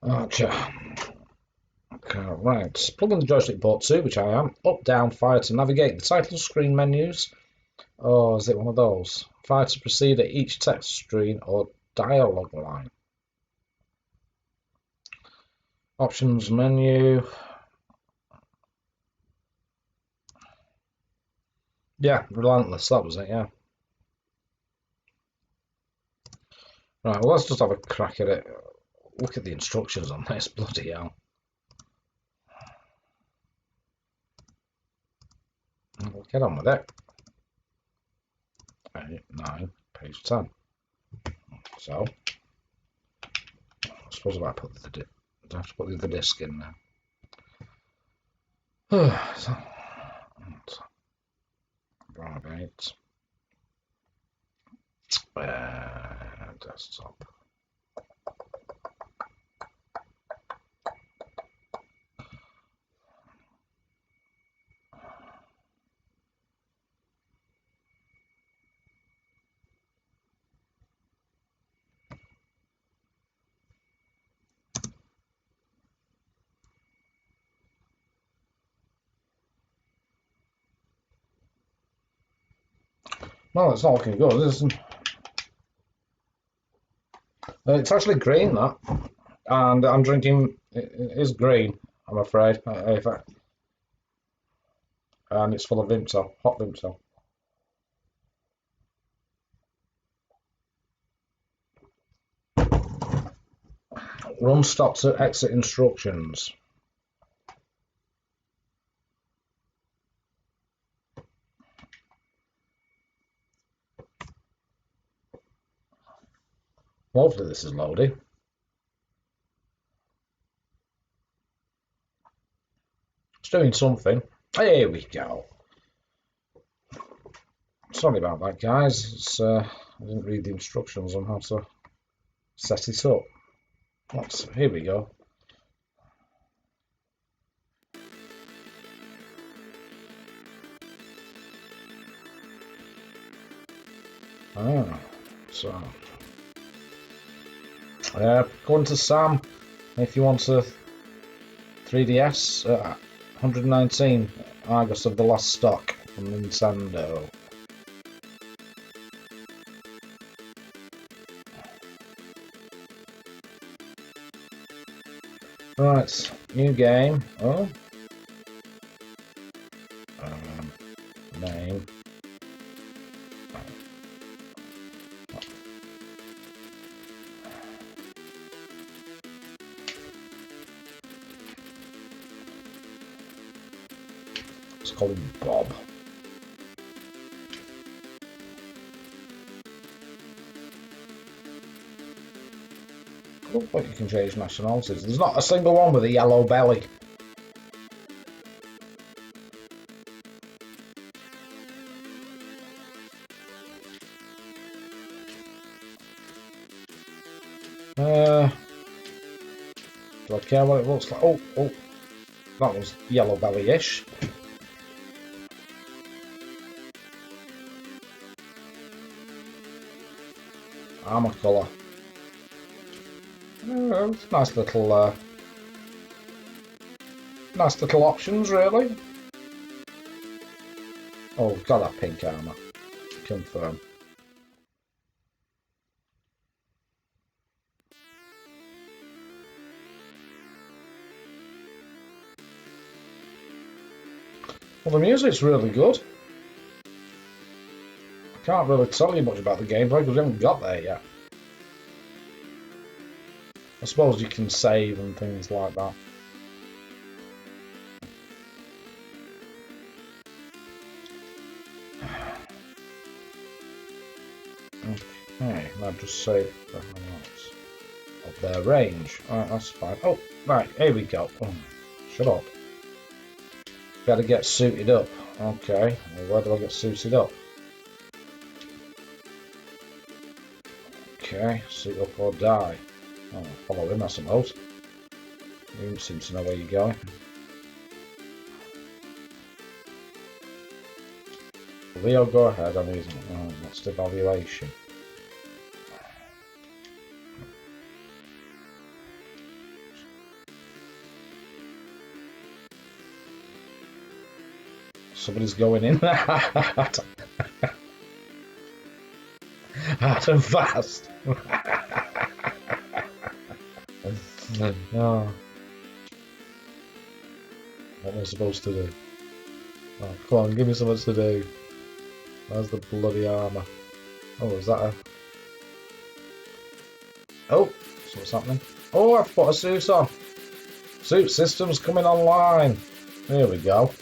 Okay, right. Plug in the joystick port 2, which I am. Up, down, fire to navigate the title screen menus. Oh, is it one of those? Fire to proceed at each text screen or dialogue line. Options menu. Yeah, relentless, that was it, yeah. Right, well, let's just have a crack at it. Look at the instructions on this, bloody hell. We'll get on with it. 8, 9, page 10. So, I suppose I might put the I have to put the other disc in now. So, drive 8. Desktop. No, it's not looking good, is it? It's actually green, that. And I'm drinking, it is green, I'm afraid. And it's full of Vimto, hot Vimto. Run stop to exit instructions. Hopefully this is loading. It's doing something. Here we go. Sorry about that, guys. It's, I didn't read the instructions on how to set it up. Here we go. So going to Sam if you want a 3DS 119 Argus of the last stock from Nintendo. Right, new game. Oh, name. Let's call him Bob. Look like you can change nationalities. There's not a single one with a yellow belly. Do I care what it looks like? Oh, that was yellow belly-ish. Armour colour. Nice little options, really. Oh, we've got that pink armour. Confirm. Well, the music's really good. I can't really tell you much about the gameplay because we haven't got there yet. I suppose you can save and things like that. Okay, now just save of their range. Alright, that's fine. Oh, right, here we go. Oh, shut up. Better get suited up. Okay, well, where do I get suited up? Okay, suit up or die. Oh, follow him, I suppose. You don't seem to know where you're going. Leo, go ahead. I'm using next evaluation. Somebody's going in there. Hard and fast. Oh. What am I supposed to do? Oh, come on, give me something to do. Where's the bloody armour? Oh, is that a... Oh, so what's happening? Oh, I've put a suit on. Suit system's coming online. There we go.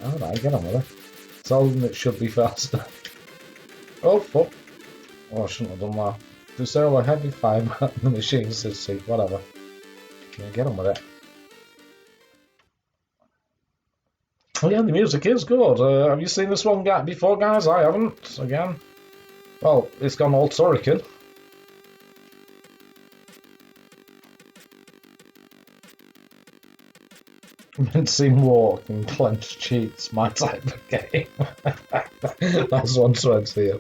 Alright, get on with it. Tell them it should be faster. Oh, fuck. Oh, I shouldn't have done that. Do zero a heavy fibre the machine city, whatever. Yeah, get on with it. Oh yeah, the music is good. Have you seen this one before, guys? I haven't. Again. Well, it's gone all turrican. Mincing walk and clenched cheeks, my type of game. That's 120.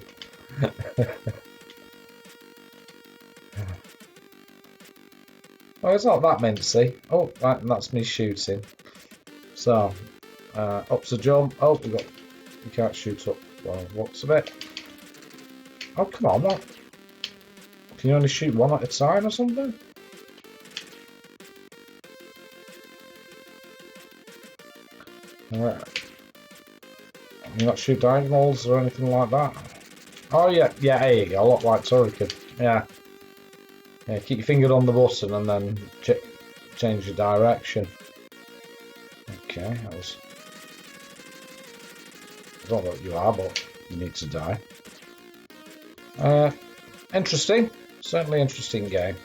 Oh, it's not that mincy. Oh, that's me shooting. So, up's a jump. Oh, you can't shoot up. Well, what's a bit? Oh, come on, what? Can you only shoot one at a time or something? Right. Can you not shoot diagonals or anything like that? Oh, yeah, there you go. A lot like turrican. Yeah. Yeah, keep your finger on the button and then change your direction. Okay, that was... I don't know what you are, but you need to die. Interesting. Certainly interesting game.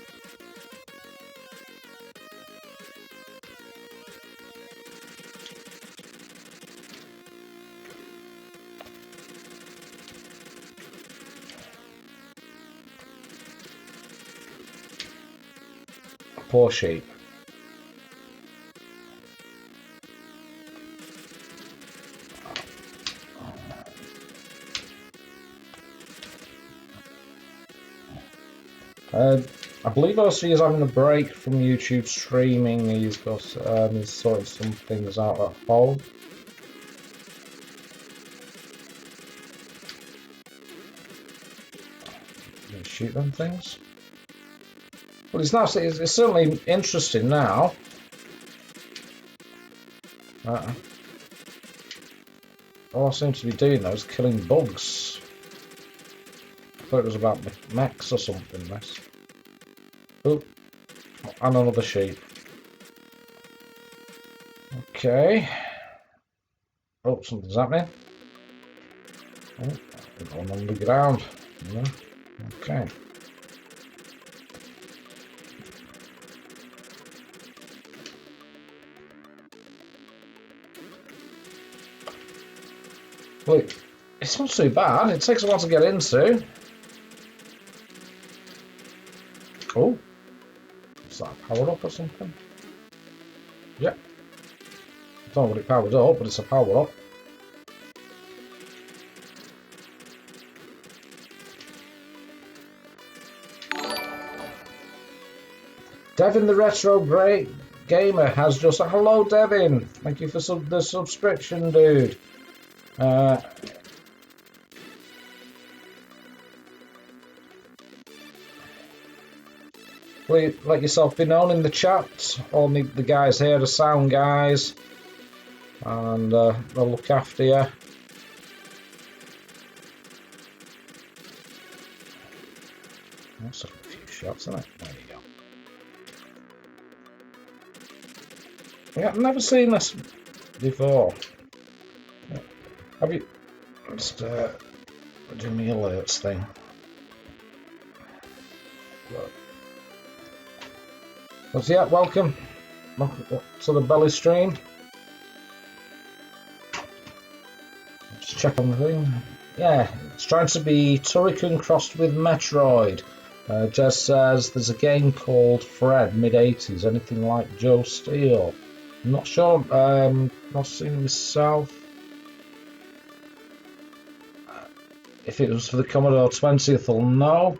Poor sheep. I believe OC is having a break from YouTube streaming. He's got he's sorting some things out at home. Can you shoot them things? Well, it's nice. It's certainly interesting now. All I seem to be doing though is killing bugs. I thought it was about mechs or something. This. Oh, and another sheep. Okay. Oh, something's happening. Oh, we're going on the ground. Yeah. Okay. Well, it's not too bad. It takes a while to get into. Oh, is that a power up or something? Yeah. I don't know what it powered up, but it's a power up. Devin the Retro Great Gamer has just... Hello, Devin. Thank you for the subscription, dude. Please let yourself be known in the chat. All the guys here are sound guys, and they'll look after you. That's a few shots, isn't it? There you go. Yeah, I've never seen this before. Have you? Just do me alerts thing. But yeah, welcome to the Belly stream. Just check on the thing. Yeah, it's trying to be Turrican crossed with Metroid. Jez says there's a game called Fred, mid-80s, anything like Joe Steele. I'm not sure, not seen it myself. If it was for the Commodore 20th, I'll know.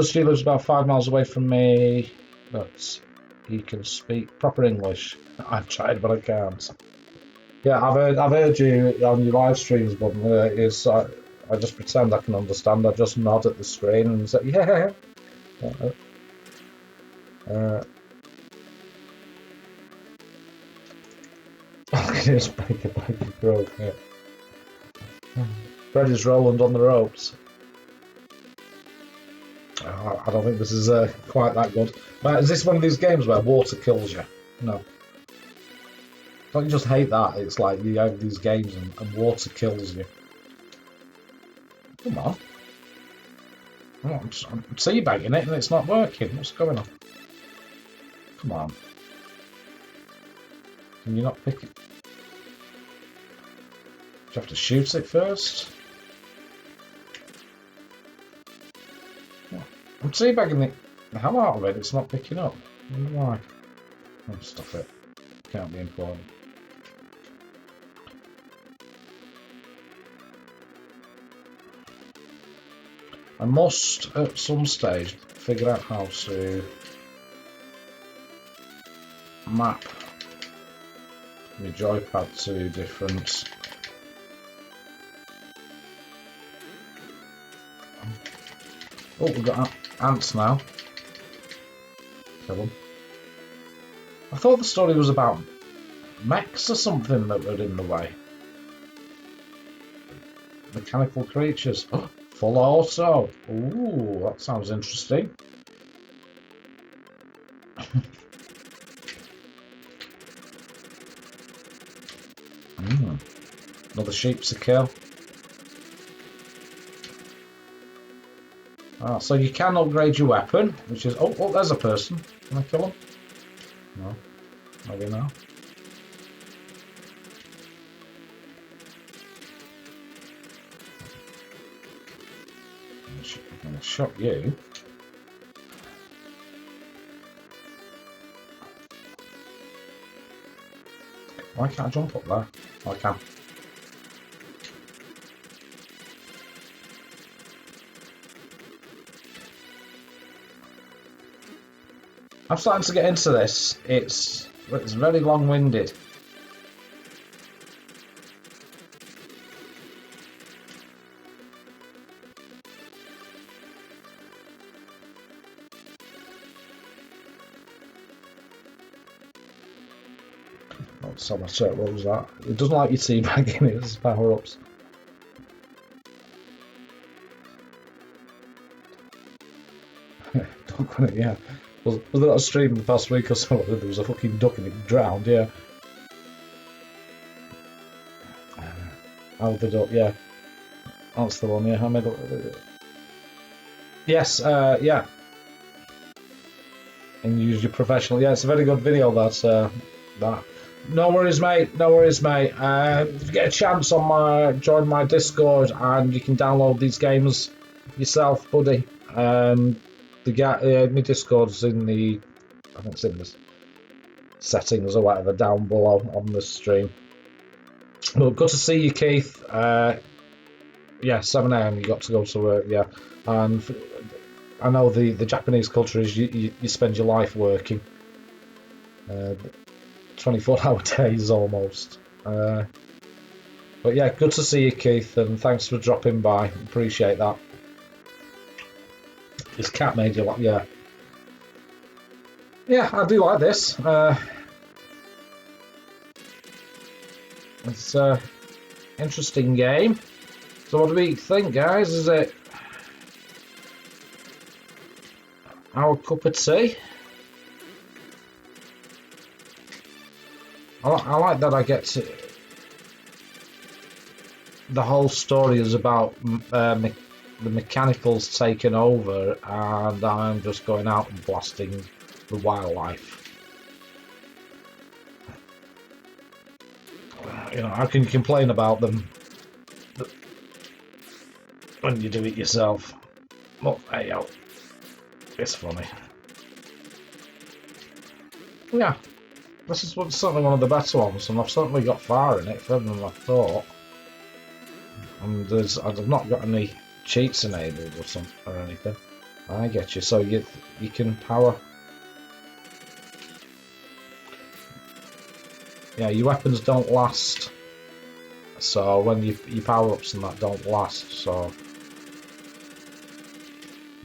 She lives about 5 miles away from me, but he can speak proper English. I've tried, but I can't. Yeah, I've heard you on your live streams, but I just pretend I can understand. I just nod at the screen and say, yeah. Look at this baby broke. Yeah. Freddy's Roland on the ropes. I don't think this is quite that good. But is this one of these games where water kills you? No. Don't you just hate that? It's like you have these games and water kills you. Come on. I'm teabagging it and it's not working. What's going on? Come on. Can you not pick it? Do you have to shoot it first? I'm teabagging the hell out of it. It's not picking up. I wonder why. Oh, stuff it. Can't be important. I must, at some stage, figure out how to map my joypad to different. Oh, we've got ants now. Kill them. I thought the story was about mechs or something that were in the way. Mechanical creatures. Oh, full auto. Ooh, that sounds interesting. Another sheep to kill. Ah, so you can upgrade your weapon, which is... Oh, there's a person. Can I kill him? No. Maybe not. I'm going to shot you. Why can't I jump up there? Oh, I can. I'm starting to get into this. It's very long-winded. Oh, so much. What was that? It doesn't like your teabagging. It's power-ups. Yeah. Was there not a stream the past week or so where there was a fucking duck and it drowned? Yeah. Oh, the duck, yeah. That's the one, yeah. I made it. Yes, yeah. And use your professional. Yeah, it's a very good video, that's that. No worries, mate. No worries, mate. If you get a chance join my Discord and you can download these games yourself, buddy. My Discord's in the, I think it's in the settings or whatever down below on the stream. Well, good to see you, Keith. Yeah, 7 AM you got to go to work, yeah. And I know the Japanese culture is you spend your life working. 24-hour days almost. But yeah, good to see you, Keith, and thanks for dropping by. Appreciate that. His cat made you like, yeah. Yeah, I do like this. It's an interesting game. So what do we think, guys? Is it our cup of tea? I like that I get to... The whole story is about the mechanicals taking over and I'm just going out and blasting the wildlife. You know, how can you complain about them when you do it yourself? Well, hey, yo, it's funny. Yeah, this is certainly one of the better ones, and I've certainly got far in it, further than I thought. And I've not got any cheats enabled or something or anything. I get you. So you can power. Yeah, your weapons don't last So when your power-ups and that don't last, so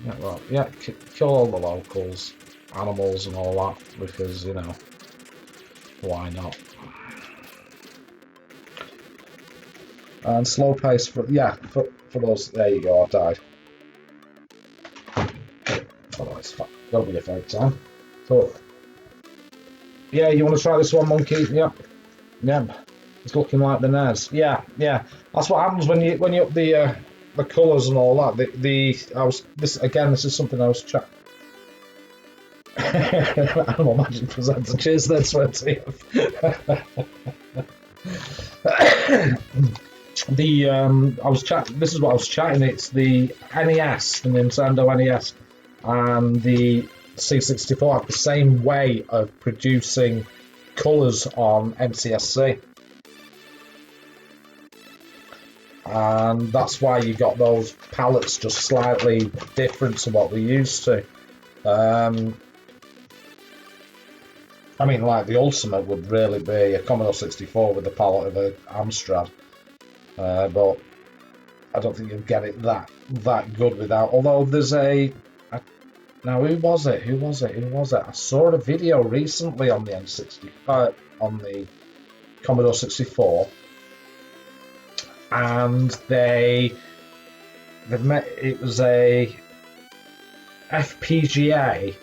yeah, well, yeah, kill all the locals, animals and all that, because, you know, why not? And slow pace for, yeah, for those, there you go, I died. Oh, it's fine. Gotta be a third time. So, yeah, you want to try this one, Monkey? Yeah, yeah. It's looking like the NES. Yeah, yeah. That's what happens when you up the colours and all that. This is something I was chat. Animal Magic presenter. Cheers, then, 20th. I was chat. This is what I was chatting. It's the NES, the Nintendo NES, and the C64 have the same way of producing colours on NTSC, and that's why you got those palettes just slightly different to what we used to. I mean, like the ultimate would really be a Commodore 64 with the palette of an Amstrad, but I don't think you'd get it that good without. Although there's now who was it? I saw a video recently on the N60 on the Commodore 64, and it was a FPGA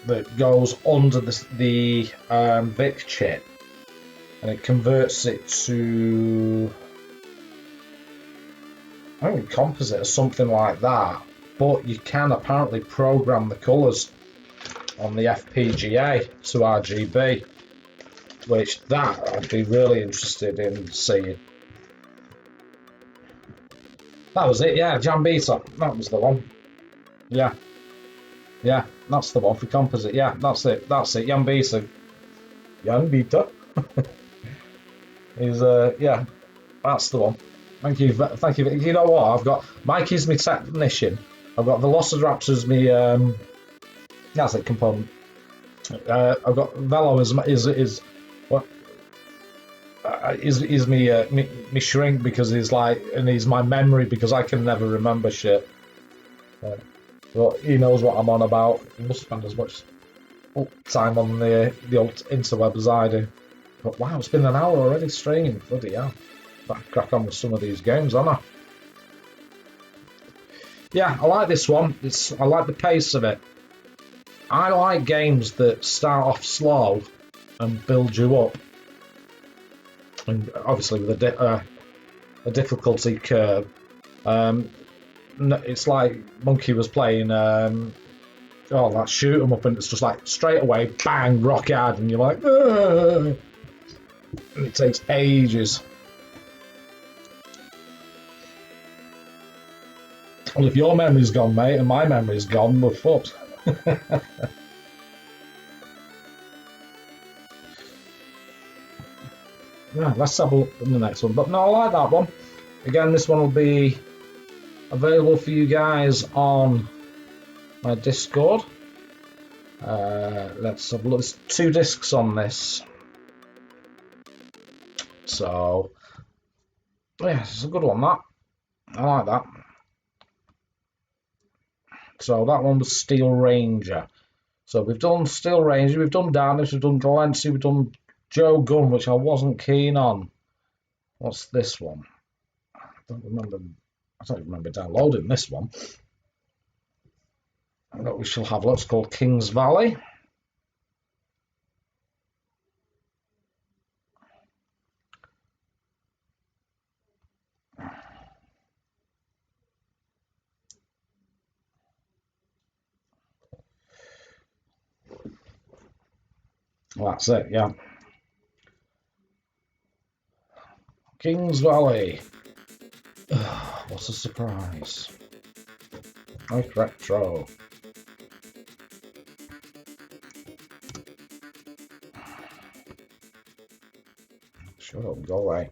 that goes under the VIC chip, and it converts it to, I think, composite or something like that. But you can apparently program the colours on the FPGA to RGB, which I'd be really interested in seeing. That was it, yeah, Jambita, that was the one. Yeah, that's the one for composite. Yeah, that's it, Jambita. Is yeah, that's the one. Thank you. You know what? I've got Mikey's my technician. I've got Velociraptor's me. That's a component. I've got Velo is me shrink, because he's like, and he's my memory because I can never remember shit. But he knows what I'm on about. He must spend as much time on the old interweb as I do. But wow, it's been an hour already streaming. Bloody hell. Better crack on with some of these games, haven't I? Yeah, I like this one. I like the pace of it. I like games that start off slow and build you up. And obviously with a difficulty curve. It's like Monkey was playing that shoot 'em up, and it's just like straight away, bang, rock hard, and you're like, ugh! And it takes ages. Well, if your memory's gone, mate, and my memory's gone, we're fucked. Yeah, let's have a look at the next one. But no, I like that one. Again, this one will be available for you guys on my Discord. Let's have a look. There's 2 discs on this. So, yeah, it's a good one, that. I like that. So that one was Steel Ranger. So we've done Steel Ranger, we've done Darkness, we've done Delancey, we've done Joe Gunn, which I wasn't keen on. What's this one? I don't remember downloading this one. But we shall have what's called Kings Valley. Well, that's it, yeah. Kings Valley. What a surprise. Nice retro. Shut up, go away.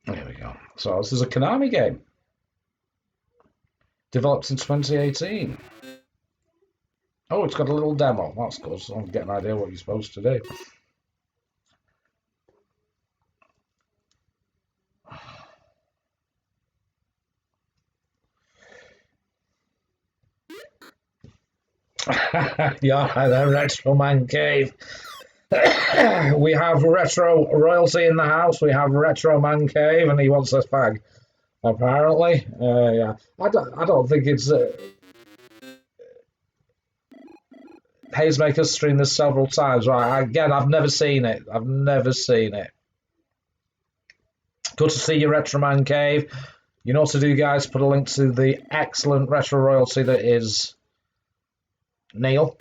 There we go. So this is a Konami game. Developed in 2018. Oh, it's got a little demo. That's good. So I get an idea what you're supposed to do. Yeah, the Retro Man Cave. We have Retro Royalty in the house. We have Retro Man Cave, and he wants a fag. Apparently, yeah. I don't think it's. Hazemaker's streamed this several times. Right, again, I've never seen it. I've never seen it. Good to see you, Retro Man Cave. You know what to do, guys. Put a link to the excellent Retro Royalty that is Neil,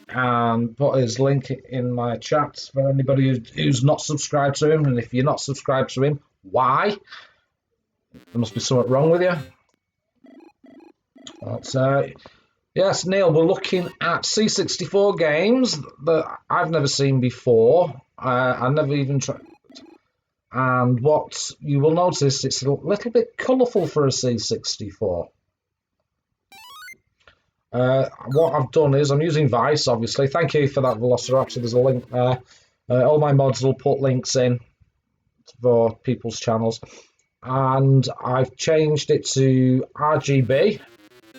and put his link in my chat for anybody who's not subscribed to him. And if you're not subscribed to him, why? There must be something wrong with you. But, yes, Neil, we're looking at C64 games that I've never seen before. I never even tried. And what you will notice, it's a little bit colourful for a C64. What I've done is I'm using Vice, obviously. Thank you for that, Velociraptor. There's a link there. All my mods will put links in for people's channels. And I've changed it to RGB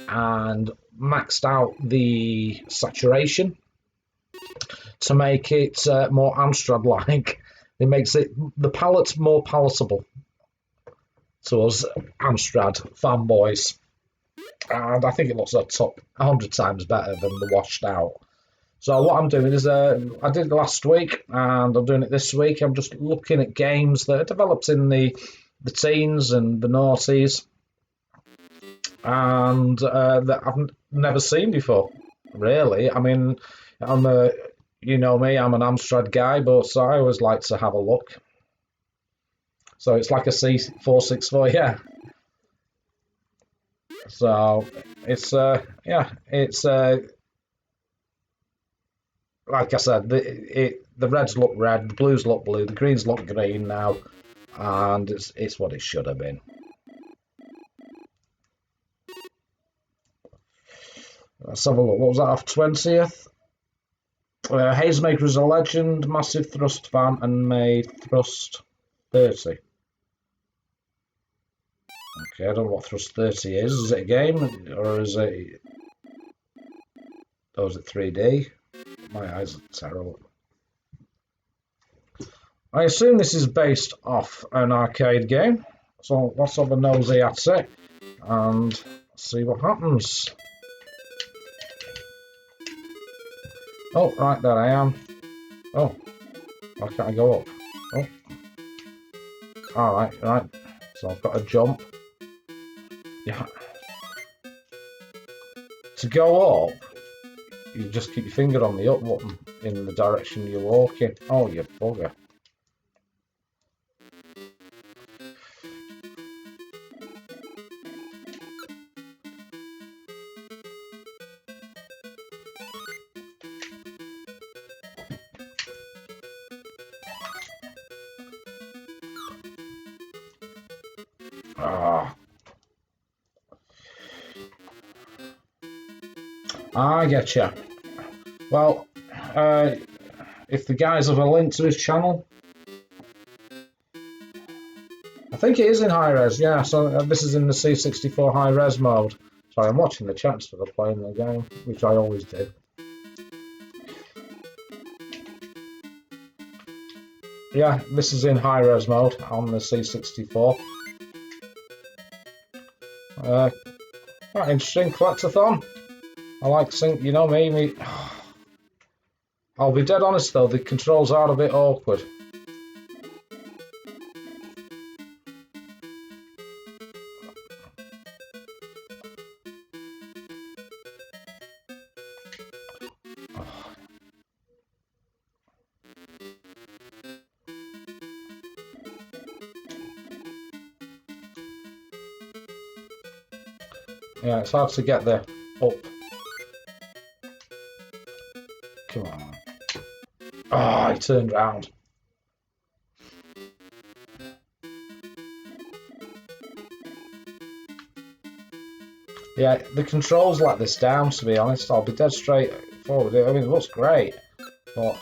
and maxed out the saturation to make it more Amstrad-like. It makes the palette more palatable to us Amstrad fanboys. And I think it looks a top 100 times better than the washed out. So what I'm doing is, I did it last week and I'm doing it this week. I'm just looking at games that are developed in the teens and the noughties, and that I've never seen before, really. I mean, you know me, I'm an Amstrad guy, but so I always like to have a look. So it's like a C464, yeah. So it's yeah, it's like I said, the reds look red, the blues look blue, the greens look green now, and it's what it should have been. Let's have a look. What was that off 20th? Hazemaker is a legend, massive thrust fan, and made thrust 30. Okay, I don't know what thrust 30 is. Is it a game, or is it? Oh, is it 3D? My eyes are terrible. I assume this is based off an arcade game, so let's have a nosy at it and see what happens. Oh, right, there I am. Oh, why can't I go up? Oh, alright, right. So I've got to jump. Yeah. To go up, you just keep your finger on the up button in the direction you're walking. Oh, you bugger. I getcha. Well, if the guys have a link to his channel, I think it is in high res. Yeah, so this is in the C64 high res mode. Sorry, I'm watching the chats for the playing the game, which I always do. Yeah, this is in high res mode on the C64. Quite interesting collectathon. I like sync, you know me. I'll be dead honest though, the controls are a bit awkward. Yeah, it's hard to get there up. Come on. Ah, he turned round. Yeah, the controls let this down, to be honest. I'll be dead straight forward. I mean, it looks great, but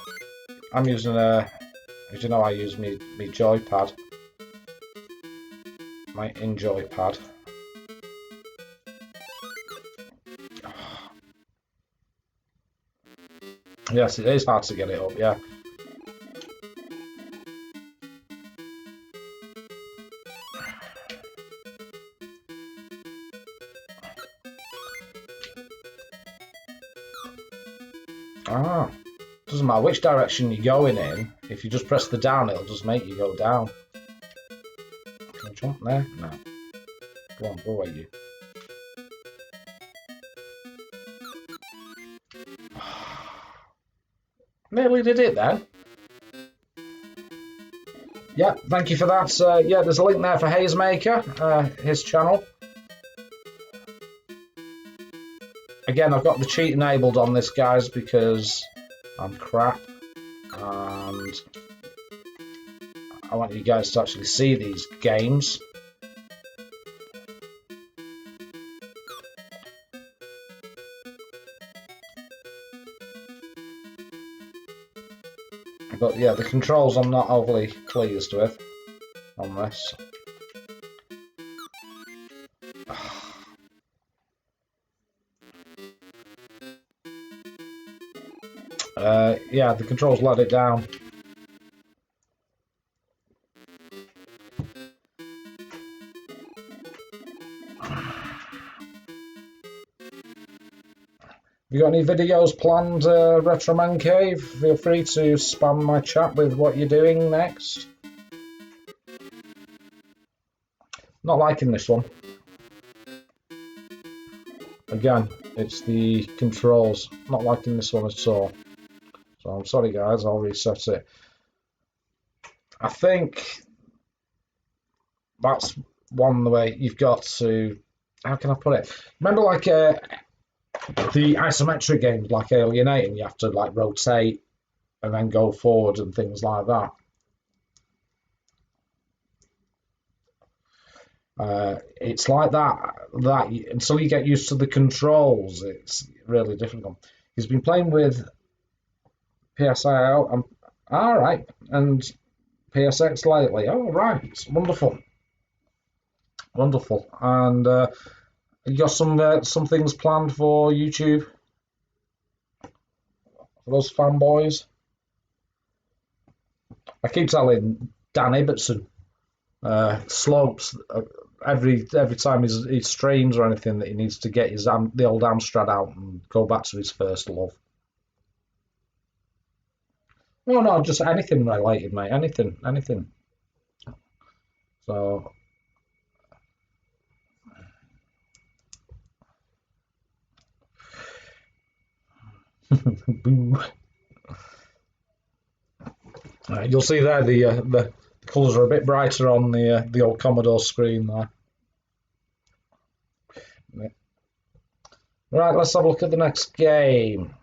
I'm using as you know, I use me joypad, my Enjoy pad. Yes, it is hard to get it up, yeah. Ah, doesn't matter which direction you're going in. If you just press the down, it'll just make you go down. Can I jump there? No. Go on, go away, you. Nearly did it then. Yeah, thank you for that. Yeah, there's a link there for Hazemaker, his channel. Again, I've got the cheat enabled on this, guys, because I'm crap, and I want you guys to actually see these games. But yeah, the controls I'm not overly pleased with on this. Yeah, the controls let it down. Have you got any videos planned, Retro Man Cave? Feel free to spam my chat with what you're doing next. Not liking this one. Again, it's the controls. Not liking this one at all. So I'm sorry, guys, I'll reset it. I think that's one way you've got to. How can I put it? Remember, like the isometric games, like Alienating, you have to like rotate and then go forward and things like that. It's like that until you get used to the controls, it's really difficult. He's been playing with PSIO, all right, and PSX lately. Oh, right, wonderful, wonderful. And you got some things planned for YouTube for those fanboys? I keep telling Dan Ibbotson, Slopes, every time he streams or anything, that he needs to get the old Amstrad out and go back to his first love. No, just anything related, mate. Anything. So, you'll see there the colours are a bit brighter on the old Commodore screen there. Right, let's have a look at the next game.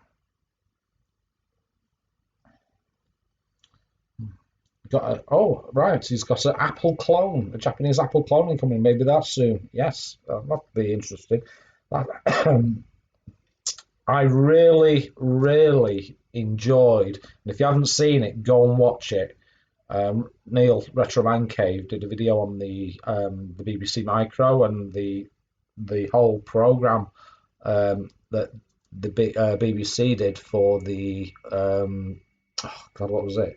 Oh, right, he's got an Apple clone, a Japanese Apple clone coming. Maybe that's soon. Yes, that'd be interesting. I really, really enjoyed, and if you haven't seen it, go and watch it. Neil Retro Man Cave did a video on the BBC Micro and the whole program that the BBC did for the oh God, what was it?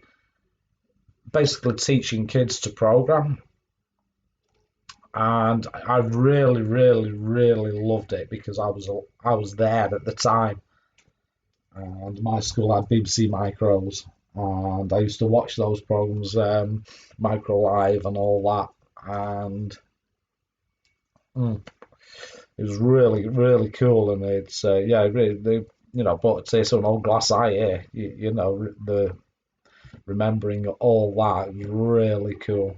Basically teaching kids to program, and I really, really, really loved it because I was there at the time, and my school had BBC Micros, and I used to watch those programs, Micro Live and all that, and it was really, really cool. And it's yeah, really, but say so an old glass eye here, the remembering all that is really cool.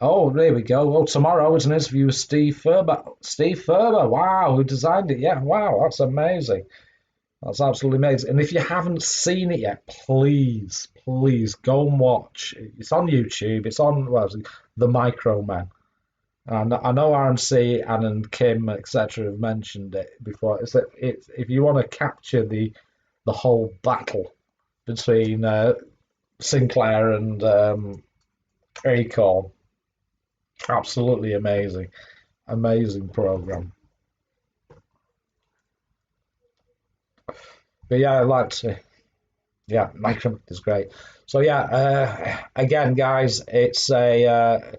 Oh, there we go. Oh, tomorrow is an interview with Steve Ferber. Steve Ferber, wow, who designed it? Yeah, wow, that's amazing. That's absolutely amazing. And if you haven't seen it yet, please go and watch. It's on YouTube. It's on The Micro Man. And I know RMC and Kim, etc., have mentioned it before. It's that if you want to capture the whole battle between Sinclair and Acorn, absolutely amazing, amazing program. But yeah, I like to. Yeah, Minecraft is great. So yeah, again, guys, it's a.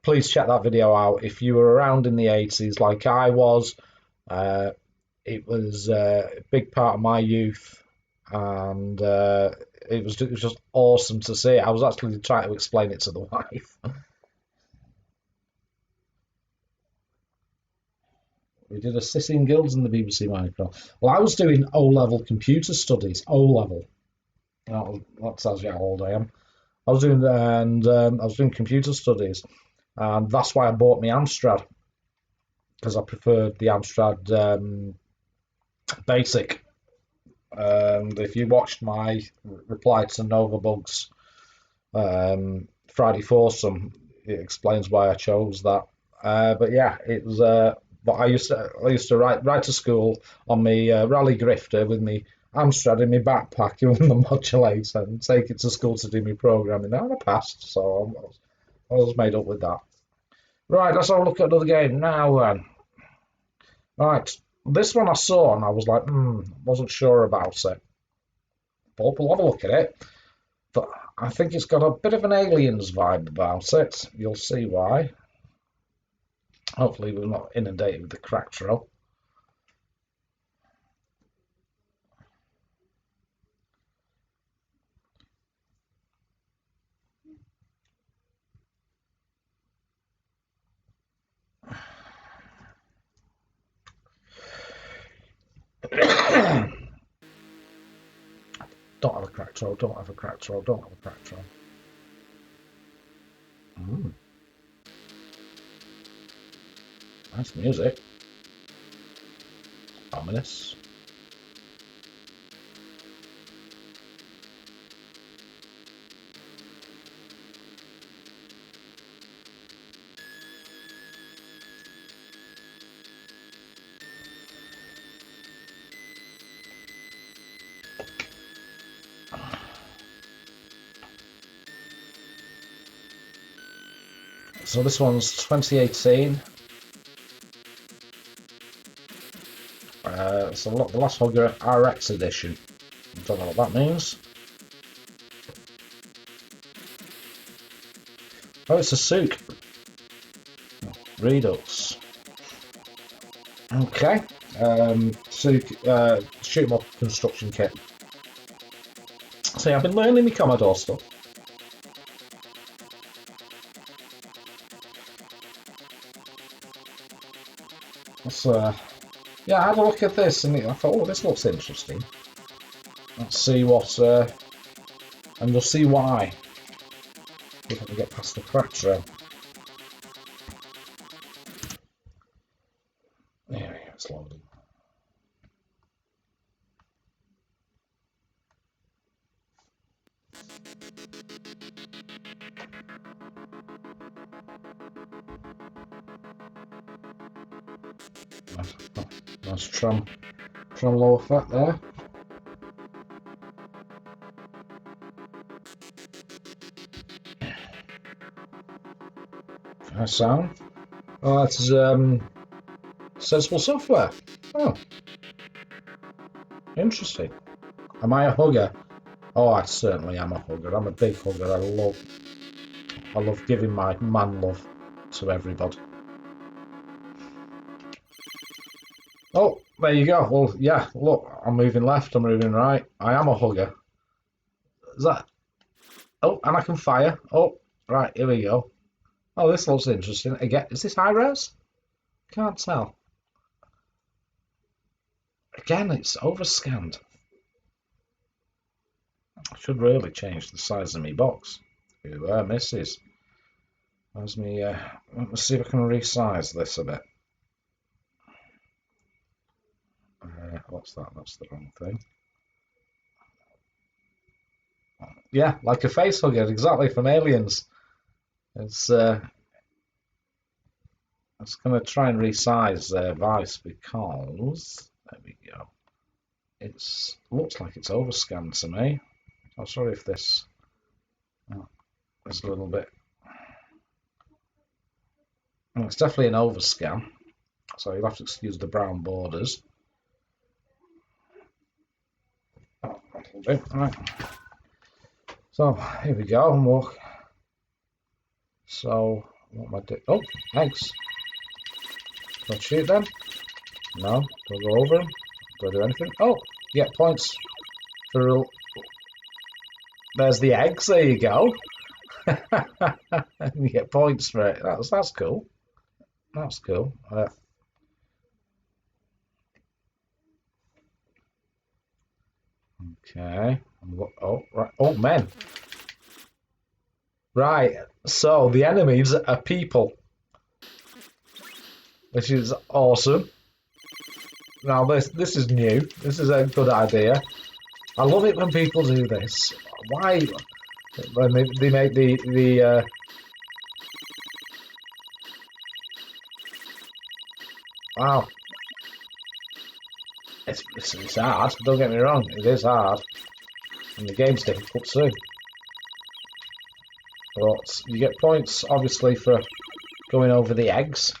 Please check that video out if you were around in the 80s, like I was. Uh, it was a big part of my youth, and it was just awesome to see. I was actually trying to explain it to the wife. We did a City and Guilds in the BBC Minecraft. Well, I was doing O-level computer studies. O-level. That tells you how old I am. I was doing computer studies, and that's why I bought my Amstrad, because I preferred the Amstrad Basic. And if you watched my reply to Nova Bugs Friday Foursome, it explains why I chose that. But yeah, it was. But I used to ride to school on my Rally Grifter with me Amstrad in my backpack in the modulator and take it to school to do my programming. And I passed, so I was made up with that. Right, let's have a look at another game now then. Right, this one I saw and I was like, wasn't sure about it. But we'll have a look at it. But I think it's got a bit of an Aliens vibe about it. You'll see why. Hopefully we're not inundated with the crack trail. Don't have a crack trail, don't have a crack trail, don't have a crack trail. Nice music. Ominous. So this one's 2018. So look, the Last Hugger RX edition. Don't know what that means. Oh, it's a Souk. Redux. Okay. Souk shoot 'em up construction kit. See, I've been learning the Commodore stuff. Let's yeah, I had a look at this and I thought, oh, this looks interesting. Let's see what, and we'll see why. If I can get past the crack trail. There we go, it's loading. Nice tram low effect there. Nice sound. Oh, that's sensible software. Oh, interesting. Am I a hugger? Oh, I certainly am a hugger. I'm a big hugger. I love giving my man love to everybody. Oh, there you go. Well, yeah, look, I'm moving left, I'm moving right. I am a hugger. Is that? Oh, and I can fire. Oh, right, here we go. Oh, this looks interesting. Again, is this high res? Can't tell. Again, it's overscanned. I should really change the size of my box. Ooh, misses. Let me see if I can resize this a bit. What's that? That's the wrong thing. Yeah, like a face hugger, exactly from Aliens. It's just going to try and resize their Vice because there we go. It looks like it's overscanned to me. I'm sorry if this is a little bit. Well, it's definitely an overscan, so you'll have to excuse the brown borders. Right. So here we go. And walk. So what am I doing? Oh, eggs. Don't shoot them. No, don't go over them. Don't do anything. Oh, you get points for. There's the eggs. There you go. You get points for it. That's cool. That's cool. Okay. Oh, right. Oh, men. Right. So the enemies are people, which is awesome. Now this is new. This is a good idea. I love it when people do this. Why? When they make the wow. It's hard. Don't get me wrong. It is hard, and the game's difficult too. But you get points obviously for going over the eggs.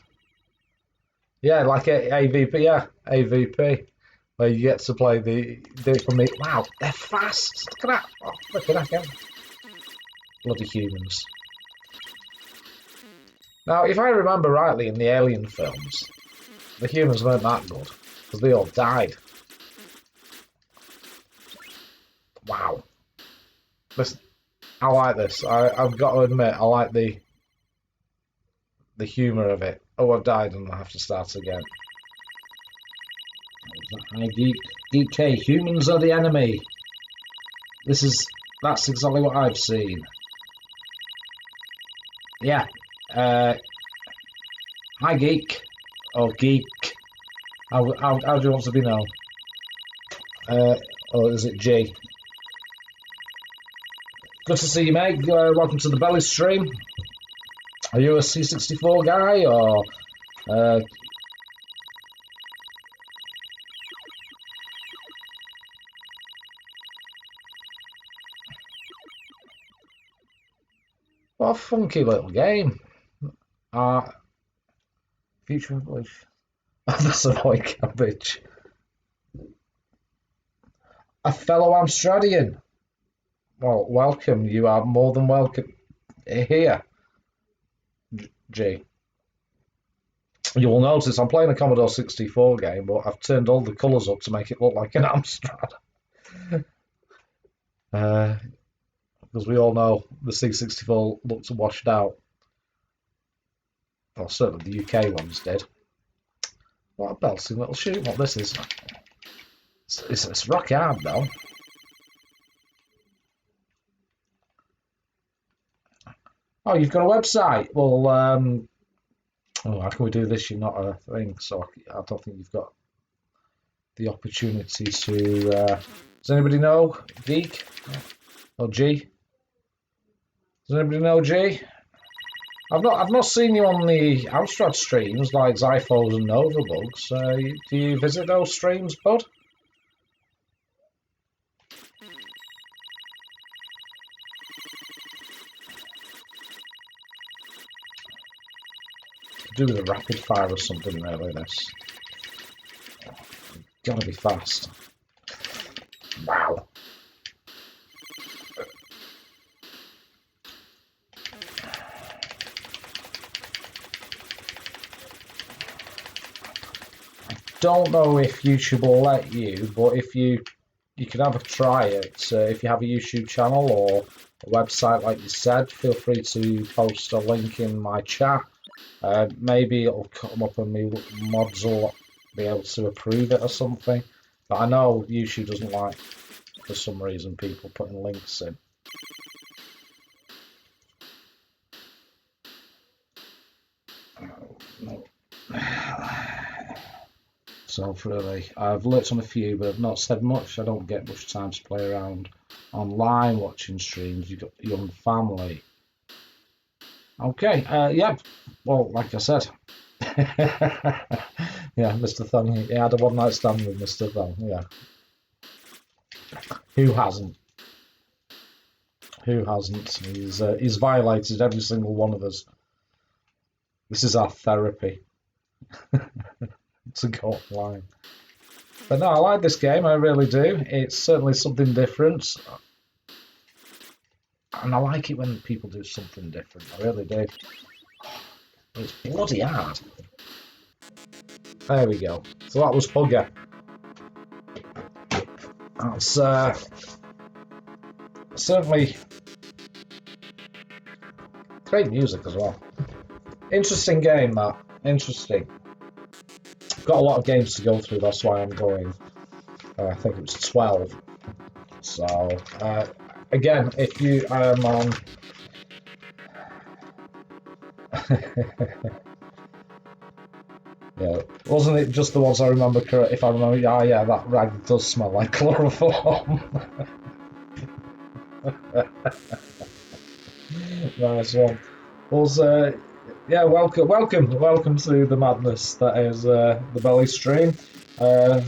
Yeah, like AVP. Yeah, AVP. Where you get to play do it for me. Wow, they're fast. Look at that. Oh, look at that. Bloody humans. Now, if I remember rightly, in the Alien films, the humans weren't that good because they all died. Wow. Listen, I like this. I've got to admit, I like the humour of it. Oh, I've died and I have to start again. Hi, Geek K. Humans are the enemy. That's exactly what I've seen. Yeah. Hi, Geek. Or Geek. How do you want to be known? Or is it G? Good to see you, mate. Welcome to the Belly stream. Are you a C64 guy or? What a funky little game. Future English. That's a boy cabbage. A fellow Amstradian. Well, welcome. You are more than welcome here. G. You will notice I'm playing a Commodore 64 game, but I've turned all the colours up to make it look like an Amstrad. Because we all know the C64 looked washed out. Well, certainly the UK ones did. What a belting little shoot. What this is. It's rock hard, though. Oh, you've got a website. Well, how can we do this? You're not a thing, so I don't think you've got the opportunity to. Does anybody know Geek or G? Does anybody know G? I've not seen you on the Amstrad streams like Zyphos and Novabugs. Do you visit those streams, bud? Do with a rapid fire or something, really. This gotta be fast. Wow. I don't know if YouTube will let you, but if you can have a try it. If you have a YouTube channel or a website, like you said, feel free to post a link in my chat. Maybe it'll come up and me mods will be able to approve it or something. But I know YouTube doesn't like, for some reason, people putting links in. No. So really, I've looked on a few, but I've not said much. I don't get much time to play around online watching streams. You've got young family. Okay, yeah, well, like I said, Yeah, Mr. Thun. He had a one-night stand with Mr. Thun. Yeah. Who hasn't? Who hasn't? He's violated every single one of us. This is our therapy. To go online. But no, I like this game. I really do. It's certainly something different. And I like it when people do something different. I really do. It's bloody hard. There we go. So that was Hugger. That's certainly great music as well. Interesting game, that. Interesting. Got a lot of games to go through, that's why I'm going. I think it was 12. So, again, if you am on. Yeah, wasn't it just the ones I remember correct? If I remember, yeah, that rag does smell like chloroform. Nice one. Well, yeah, welcome to the madness that is the Belly stream. There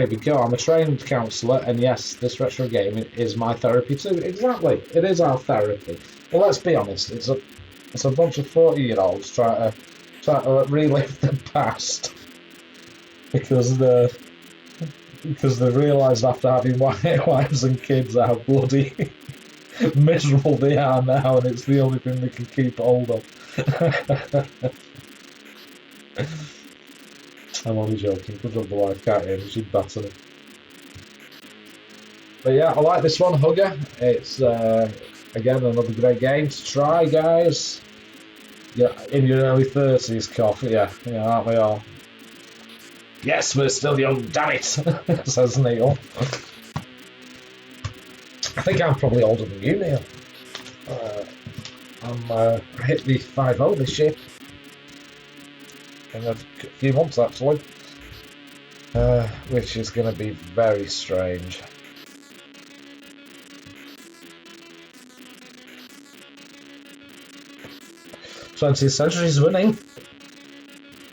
we go. I'm a trained counsellor, and yes, this retro game is my therapy too. Exactly, it is our therapy. Well, let's be honest. It's a bunch of 40-year-olds trying to relive the past because they realised after having wives and kids how bloody miserable they are now, and it's the only thing they can keep hold of. I'm only joking. Good job the wife can't hear me. She'd batter me. But yeah, I like this one, Hugger. It's again another great game to try, guys. Yeah, in your early 30s, cough. Yeah, aren't we all? Yes, we're still young. Damn it, says Neil. I think I'm probably older than you, Neil. I hit the 5-0 this year. In a few months, actually. Which is going to be very strange. '20th Century's winning.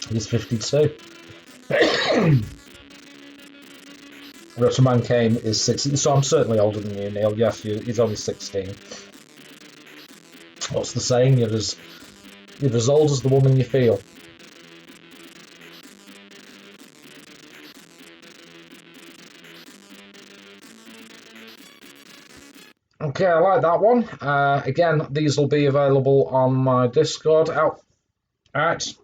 He's 52. Retro Man Kane is 16, so I'm certainly older than you, Neil. Yes, he's only 16. What's the saying? You're as old as the woman you feel. Okay, I like that one. Again, these will be available on my Discord. Out. Alright.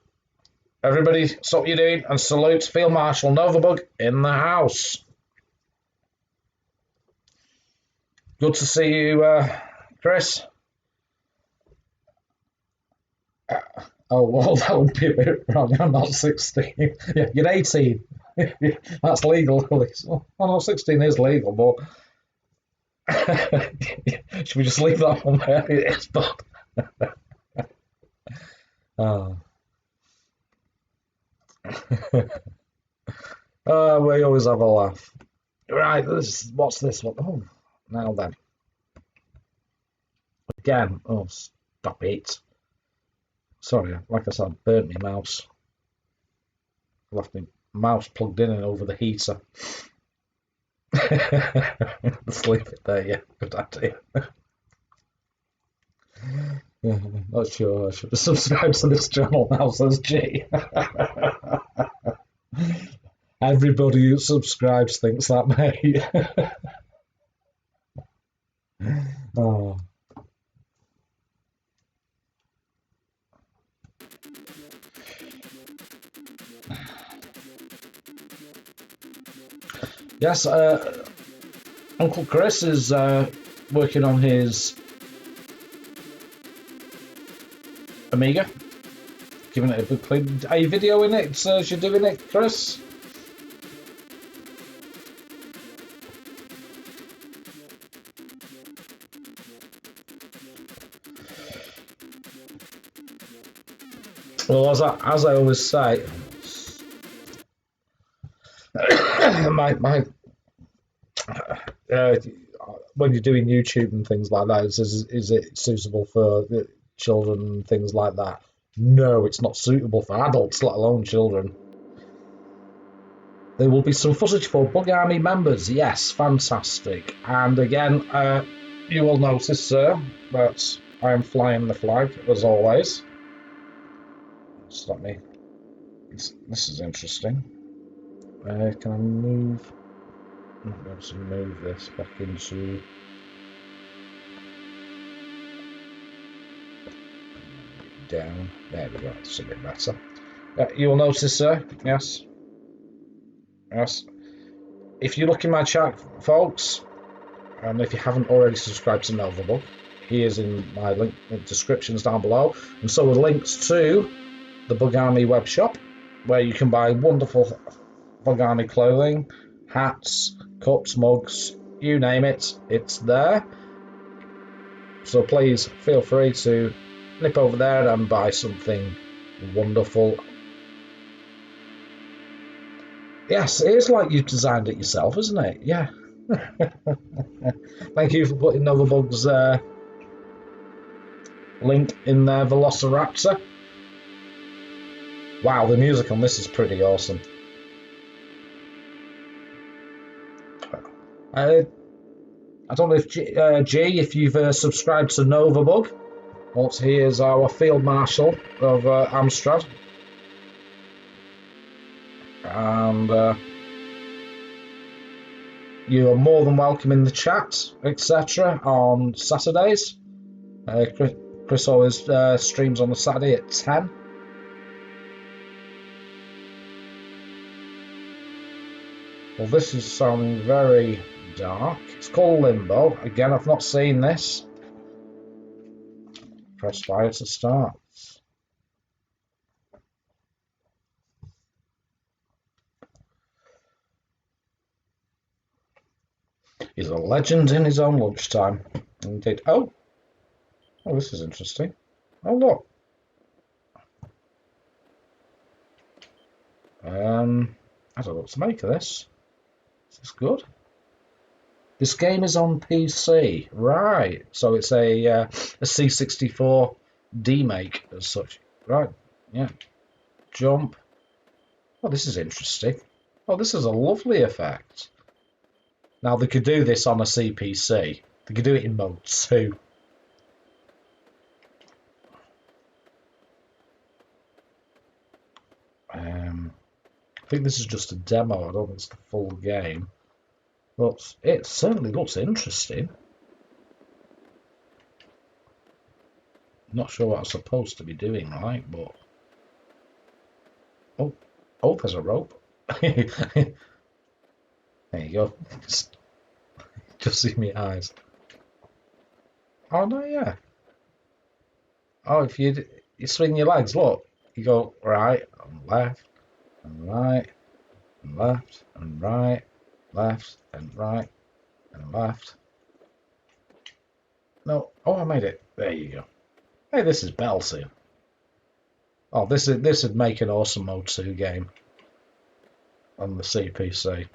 Everybody, stop what you're doing and salute Field Marshal Novabug in the house. Good to see you, Chris. Oh, well, that would be a bit wrong. I'm not 16. Yeah, you're 18. That's legal, at least. Oh, no, 16 is legal, but... Should we just leave that one where it is, but... Oh. We always have a laugh. Right, what's this one? Oh, now then. Again, oh, stop it. Sorry, like I said, burnt my mouse. Left my mouse plugged in and over the heater. Let's leave it there, yeah, good idea. Yeah, not sure I should have subscribed to this channel now, says G. Everybody who subscribes thinks that, mate. Oh. Yes, Uncle Chris is working on his Amiga, giving it a good clean. Are you videoing it as you're doing it, Chris? Well, as I always say, my when you're doing YouTube and things like that, is it suitable for children and things like that? No, it's not suitable for adults, let alone children. There will be some footage for Bug Army members. Yes, fantastic. And again, you will notice, sir, that I am flying the flag, as always. Just let me... This is interesting. Can I move... I'm going to move this back into... Down. There we go, it's a bit better. You will notice, sir, yes. Yes. If you look in my chat, folks, and if you haven't already subscribed to Novabug, he is in my link descriptions down below, and so are links to the Bug Army web shop, where you can buy wonderful Bug Army clothing, hats, cups, mugs, you name it, it's there. So please feel free to nip over there and buy something wonderful. Yes, it is like you've designed it yourself, isn't it? Yeah. Thank you for putting Novabug's link in there, Velociraptor. Wow, the music on this is pretty awesome. I don't know if G, if you've subscribed to Novabug. Well, he is our Field Marshal of Amstrad. And you are more than welcome in the chat, etc. on Saturdays. Chris always streams on a Saturday at 10. Well, this is sounding very dark. It's called Limbo. Again, I've not seen this. Press fire to start. He's a legend in his own lunchtime. Indeed. Oh, this is interesting. Oh, look. I don't know what to make of this. Is this good? This game is on PC, right? So it's a C64 demake as such, right? Yeah. Jump. Oh, this is interesting. Oh, this is a lovely effect. Now, they could do this on a CPC. They could do it in mode 2. I think this is just a demo. I don't think it's the full game. But it certainly looks interesting. Not sure what I'm supposed to be doing, right? But... Oh, there's a rope. There you go. Just see me eyes. Oh no, yeah. Oh, if you swing your legs, look, you go right and left and right and left and right, left and right and left. No, oh, I made it. There you go. Hey, this is Belly C. Oh, this would make an awesome Mode 2 game on the CPC.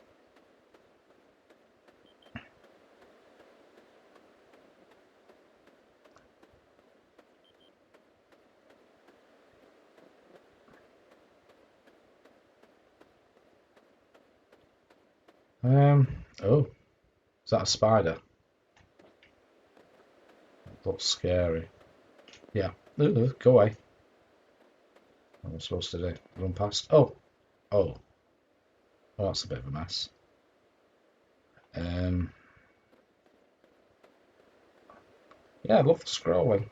Oh, is that a spider? That looks scary. Yeah, ooh, go away. What am I supposed to do? Run past? Oh, well, that's a bit of a mess. Yeah, I love the scrolling.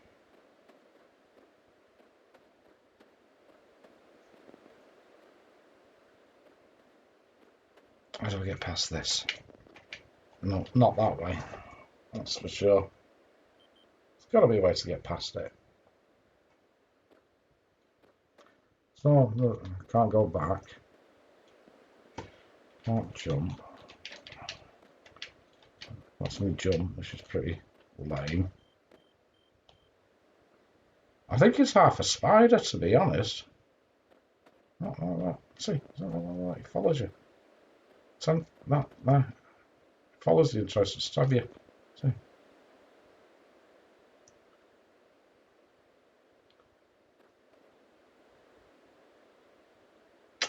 How do I get past this? No, not that way. That's for sure. There's got to be a way to get past it. So, look, can't go back. Can't jump. That's me jump, which is pretty lame. I think it's half a spider, to be honest. Oh, see, it follows you. No. Follows you and tries to stab you.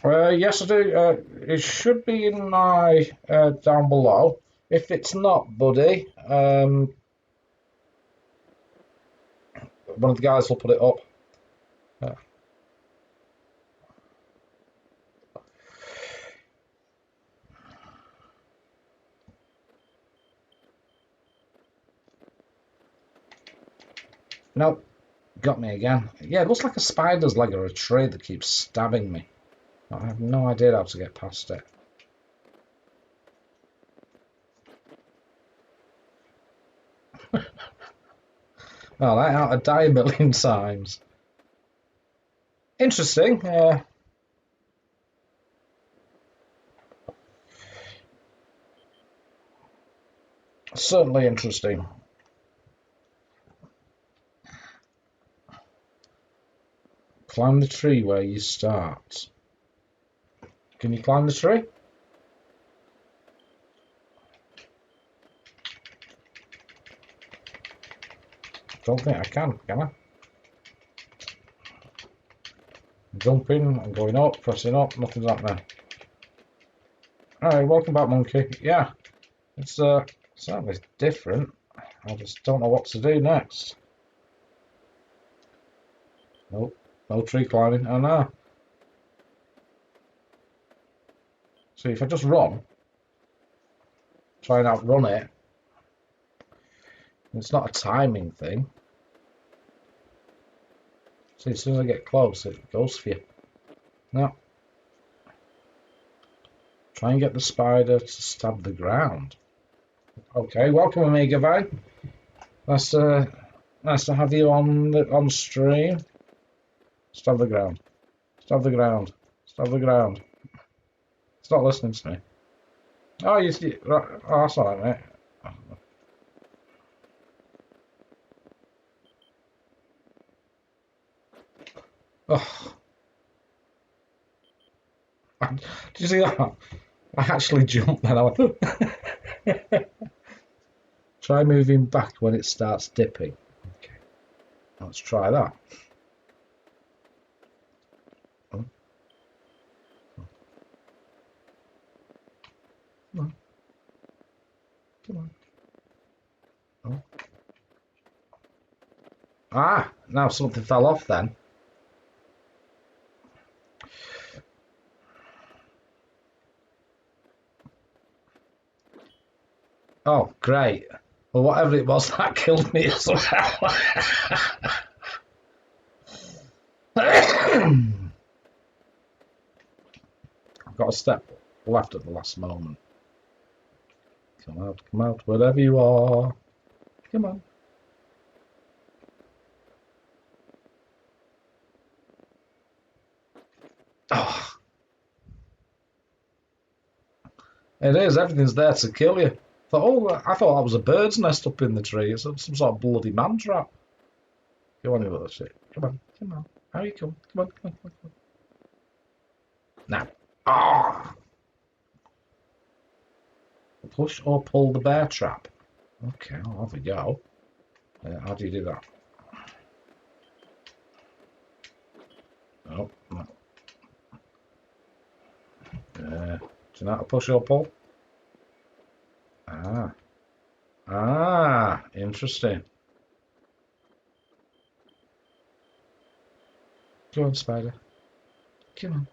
Yes, I do. It should be in my down below. If it's not, buddy, one of the guys will put it up. Nope, got me again. Yeah, it looks like a spider's leg or a tree that keeps stabbing me. I have no idea how to get past it. Oh, that ought to die a million times. Interesting. Certainly interesting. Climb the tree where you start. Can you climb the tree? Don't think I can I? Jumping and going up, pressing up, nothing's happening. Alright, welcome back, monkey. Yeah, it's certainly different. I just don't know what to do next. Nope, no tree climbing. Oh no. See, if I just run, try and outrun it, it's not a timing thing. See, as soon as I get close, it goes for you. No. Try and get the spider to stab the ground. Okay, welcome, Amiga Vine. Nice to have you on stream. Stab the ground. Stab the ground. Stab the ground. It's not listening to me. Oh, right. Oh, that's all right, mate. Oh. Did you see that? I actually jumped then. I went. Try moving back when it starts dipping. Okay. Let's try that. Oh. Come on. Come on. Oh. Ah, now something fell off then. Oh, great. Well, whatever it was, that killed me as well. I've got a step left at the last moment. Come out, wherever you are. Come on. Oh. It is, everything's there to kill you. I thought that was a bird's nest up in the tree. It's some sort of bloody man trap. Go on, you little shit. Come on. How you come? Come on. Now. Ah! Push or pull the bear trap. Okay, I'll have a go. How do you do that? Oh, no. Do you know how to push or pull? Interesting. Go on, spider. Come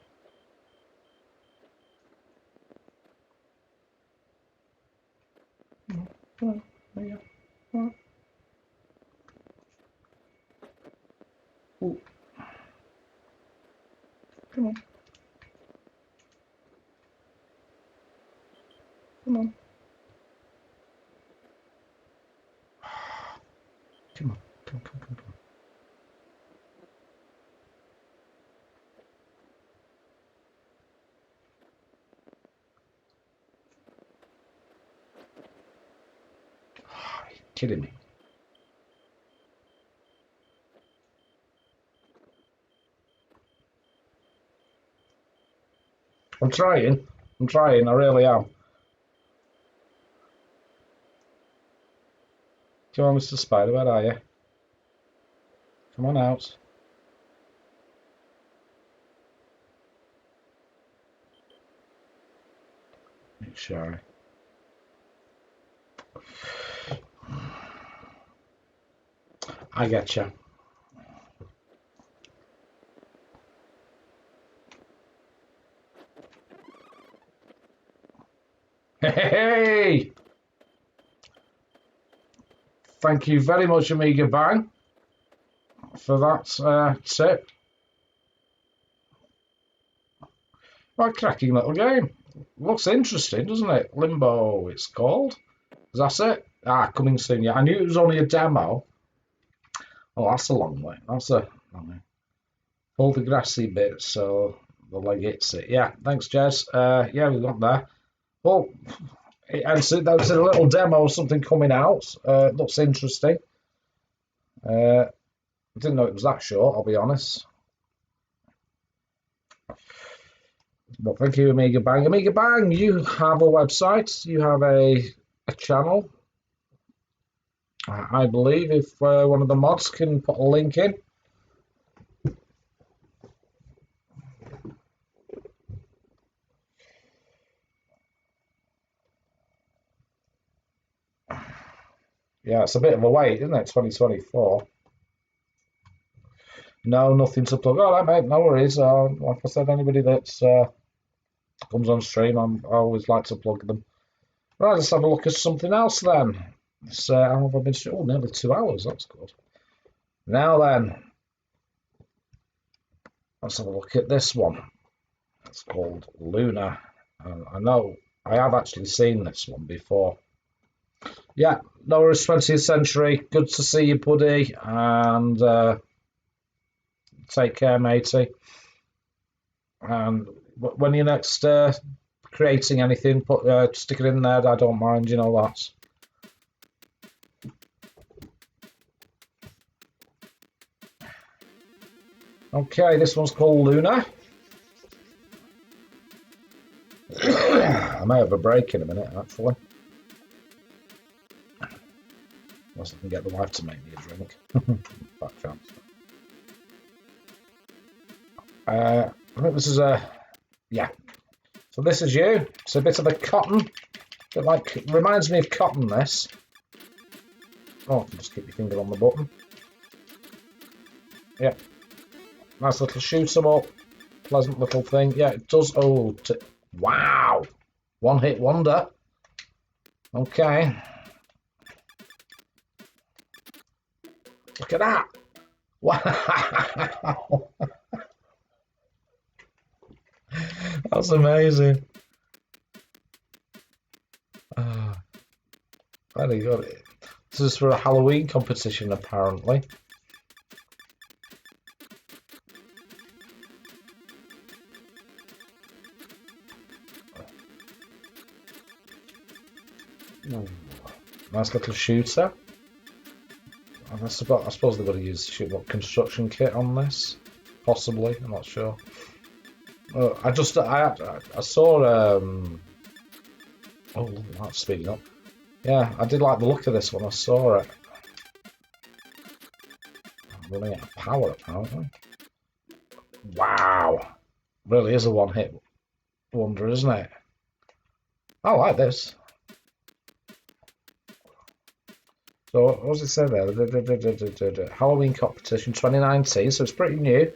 on. Come on. There you go. Come on. Ooh. Come on. Come on. Come on. Come. Are you kidding me? I'm trying, I really am. Come on, Mr. Spider, where are you? Come on out. Sure. I get you. Hey! Thank you very much, Amiga Bang, for that tip. What a cracking little game. Looks interesting, doesn't it? Limbo, it's called. Is that it? Ah, coming soon. Yeah, I knew it was only a demo. Oh, that's a long way. That's a long way. Pull the grassy bit so the leg hits it. Yeah, thanks, Jez. Yeah, we got there. Well, and so that was a little demo of something coming out. Looks interesting. I didn't know it was that short, I'll be honest. But thank you, Amiga Bang. Amiga Bang, you have a website, you have a channel. I believe if one of the mods can put a link in. Yeah, it's a bit of a wait, isn't it? 2024. No, nothing to plug. All right, mate, no worries. Like I said, anybody that's comes on stream, I always like to plug them. Right, let's have a look at something else then. How have I been? Oh, nearly 2 hours. That's good. Now then, let's have a look at this one. It's called Luna. I know I have actually seen this one before. Yeah, Norris 20th Century. Good to see you, buddy. And take care, matey. And when you're next creating anything, stick it in there. I don't mind, you know that. Okay, this one's called Luna. I may have a break in a minute, actually. Unless I can get the wife to make me a drink. Back chance. I think this is yeah. So this is you. It's a bit of a cotton. Bit like, reminds me of cotton, this. Oh, just keep your finger on the button. Yeah. Nice little shoot 'em up. Pleasant little thing. Yeah, it does. Oh, wow. One hit wonder. Okay. Look at that. Wow. That's amazing. Very good. This is for a Halloween competition, apparently. Ooh. Nice little shooter. I suppose they've got to use construction kit on this, possibly. I'm not sure. I saw. Oh, that's speeding up. Yeah, I did like the look of this when I saw it. I'm running out of power, apparently. Wow, really is a one-hit wonder, isn't it? I like this. So what does it say there? Halloween competition 2019, so it's pretty new.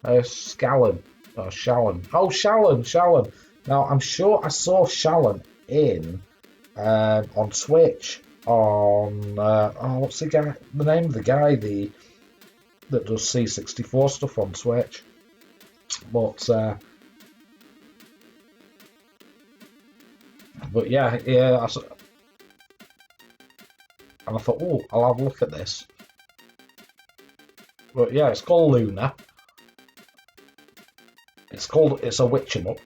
Shallon. Oh, Shallon. Now, I'm sure I saw Shallon on Twitch on what's the name of the guy that does C64 stuff on Twitch. But yeah, and I thought, oh, I'll have a look at this. But yeah, it's called Luna. It's a witch 'em up,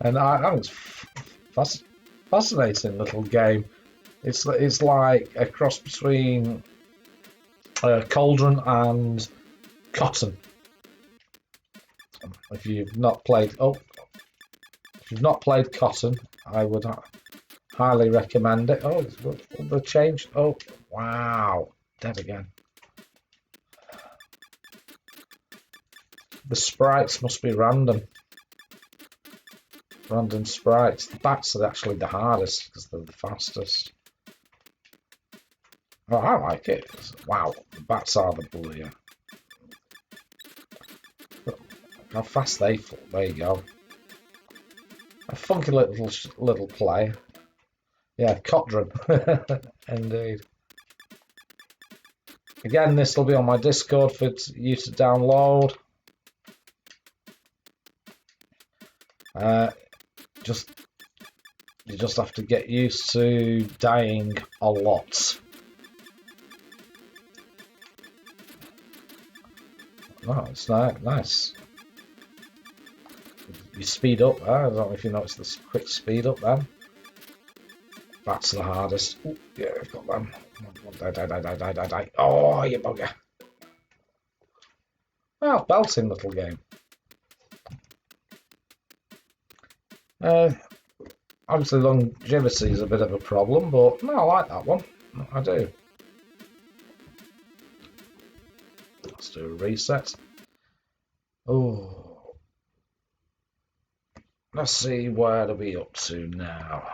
and I think it's fascinating little game. It's like a cross between Cauldron and Cotton. If you've not played Cotton, I would highly recommend it. Oh, the change. Oh, wow, dead again. The sprites must be random. Random sprites. The bats are actually the hardest because they're the fastest. Oh, I like it. Wow, the bats are the bullier. How fast they fall. There you go. A funky little play. Yeah, Cotdrum. Indeed. Again, this will be on my Discord for you to download. You just have to get used to dying a lot. Oh, it's nice. You speed up. I don't know if you noticed the quick speed up then. That's the hardest. Ooh, yeah, I've got them. Die. Oh, you bugger. Well, belting little game. Obviously longevity is a bit of a problem, but no, I like that one. I do. Let's do a reset. Oh. Let's see, where are we up to now?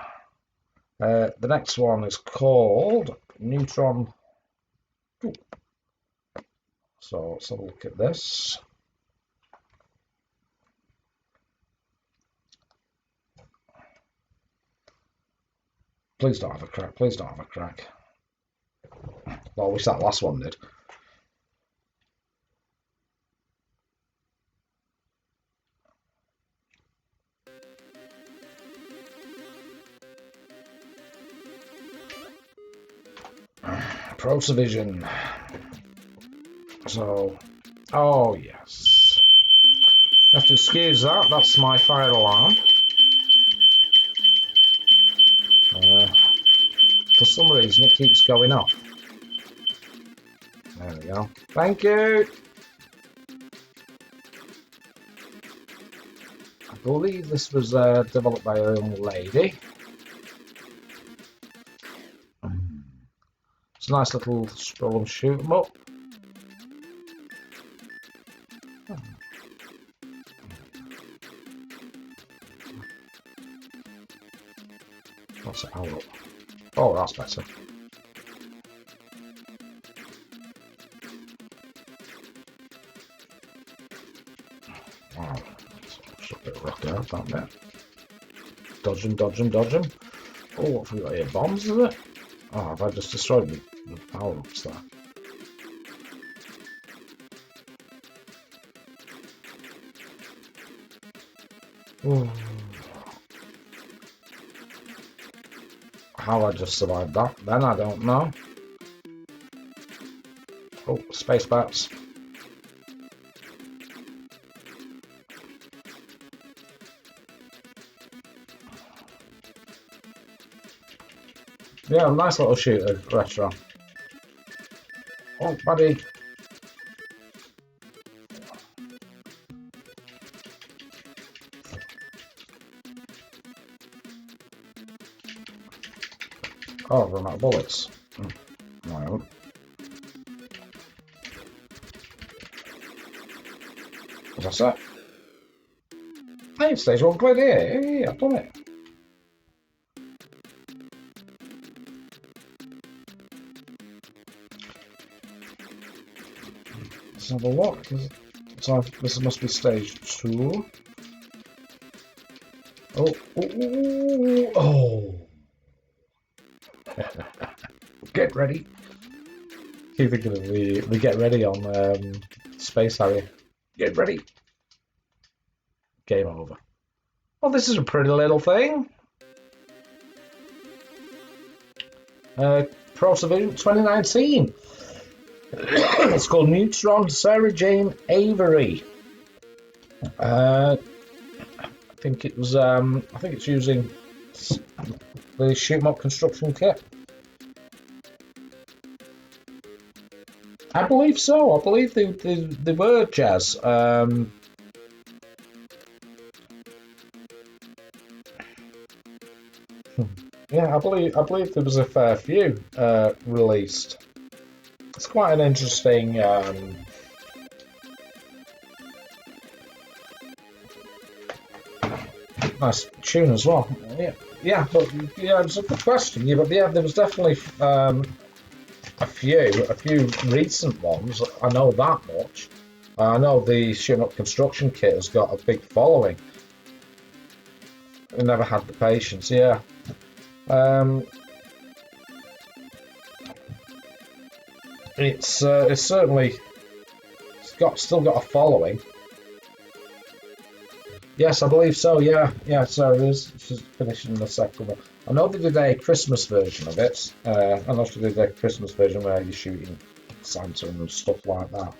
The next one is called Neutron. Ooh. So let's have a look at this. Please don't have a crack. Please don't have a crack. Well, I wish that last one did. Provision. So, oh yes. You have to excuse that. That's my fire alarm. For some reason, it keeps going off. There we go. Thank you. I believe this was developed by a young lady. It's a nice little scroll and shoot 'em up. What's it? Oh, that's better. Wow, it's a bit rocky out, that bit. Dodge 'em. Oh, what have we got here? Bombs, is it? Oh, have I just destroyed the power-ups there? Ooh. How I just survived that, then I don't know. Oh, space bats. Yeah, nice little shooter, retro. Oh, buddy. Oh, I've run out of bullets. No, I haven't. What's that? Hey, stage 1 cleared here. Hey, I've done it. Let's have a look. So this must be stage 2. Oh. Get ready. Keep thinking of the get ready on Space Harrier. Get ready. Game over. Well, this is a pretty little thing. Pro Civilian 2019. It's called Neutron Sarah Jane Avery. I think it was. I think it's using the shoot 'em up construction kit. I believe so. I believe they were Jazz. Yeah, I believe there was a fair few released. It's quite an interesting. nice tune as well. Yeah, but yeah, it's a good question. Yeah, but yeah, there was definitely a few recent ones. I know that much. I know the Shoot 'em Up construction kit has got a big following. I never had the patience. Yeah. It's certainly still got a following. Yes, I believe so. Yeah. So it is. She's finishing the second one. I know they did a Christmas version of it. I know she did a Christmas version where you're shooting Santa and stuff like that.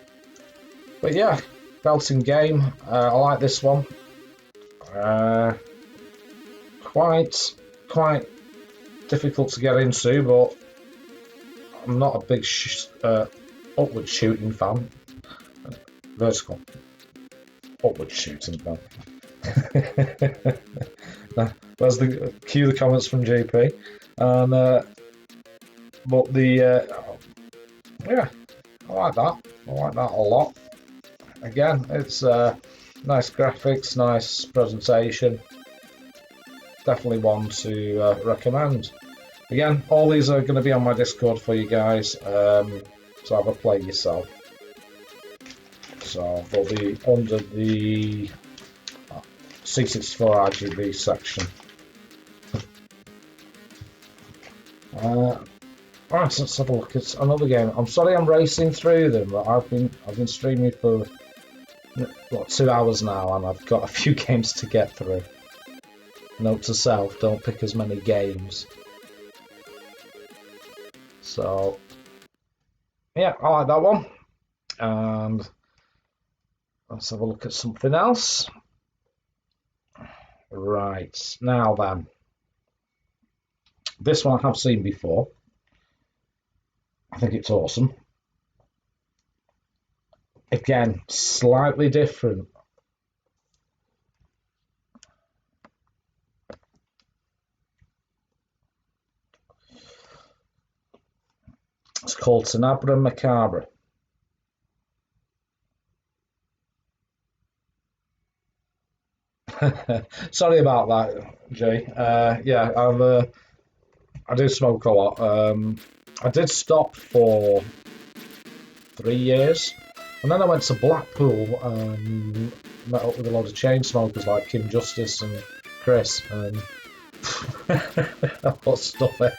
But yeah, belting game. I like this one. Quite difficult to get into, but I'm not a big upward shooting fan. Vertical upward shooting fan. There's the cue the comments from JP, and but the yeah, I like that. I like that a lot. Again, it's nice graphics, nice presentation. Definitely one to recommend. Again, all these are going to be on my Discord for you guys, so have a play yourself. So they'll be under the C64 RGB section. Alright, let's have a look at another game. I'm sorry I'm racing through them, but I've been streaming for what, 2 hours now, and I've got a few games to get through. Note to self: don't pick as many games. So yeah, I like that one. And let's have a look at something else. Right, now then. This one I have seen before. I think it's awesome. Again, slightly different. It's called Tenebra Macabre. Sorry about that, Jay. Yeah, I do smoke a lot. I did stop for 3 years, and then I went to Blackpool and met up with a lot of chain smokers like Kim Justice and Chris, and I thought stuff it.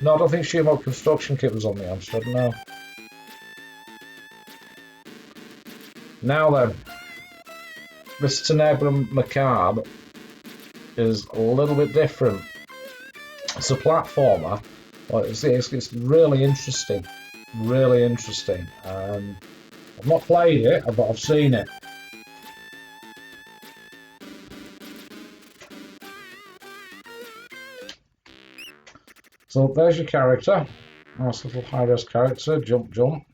No, I don't think Shoot 'em Up construction kit was on the Amstrad. No. Now then, this Tenebra Macabre is a little bit different. It's a platformer. Well, it's really interesting. Really interesting. I've not played it, but I've seen it. So there's your character. Nice little high-res character. Jump.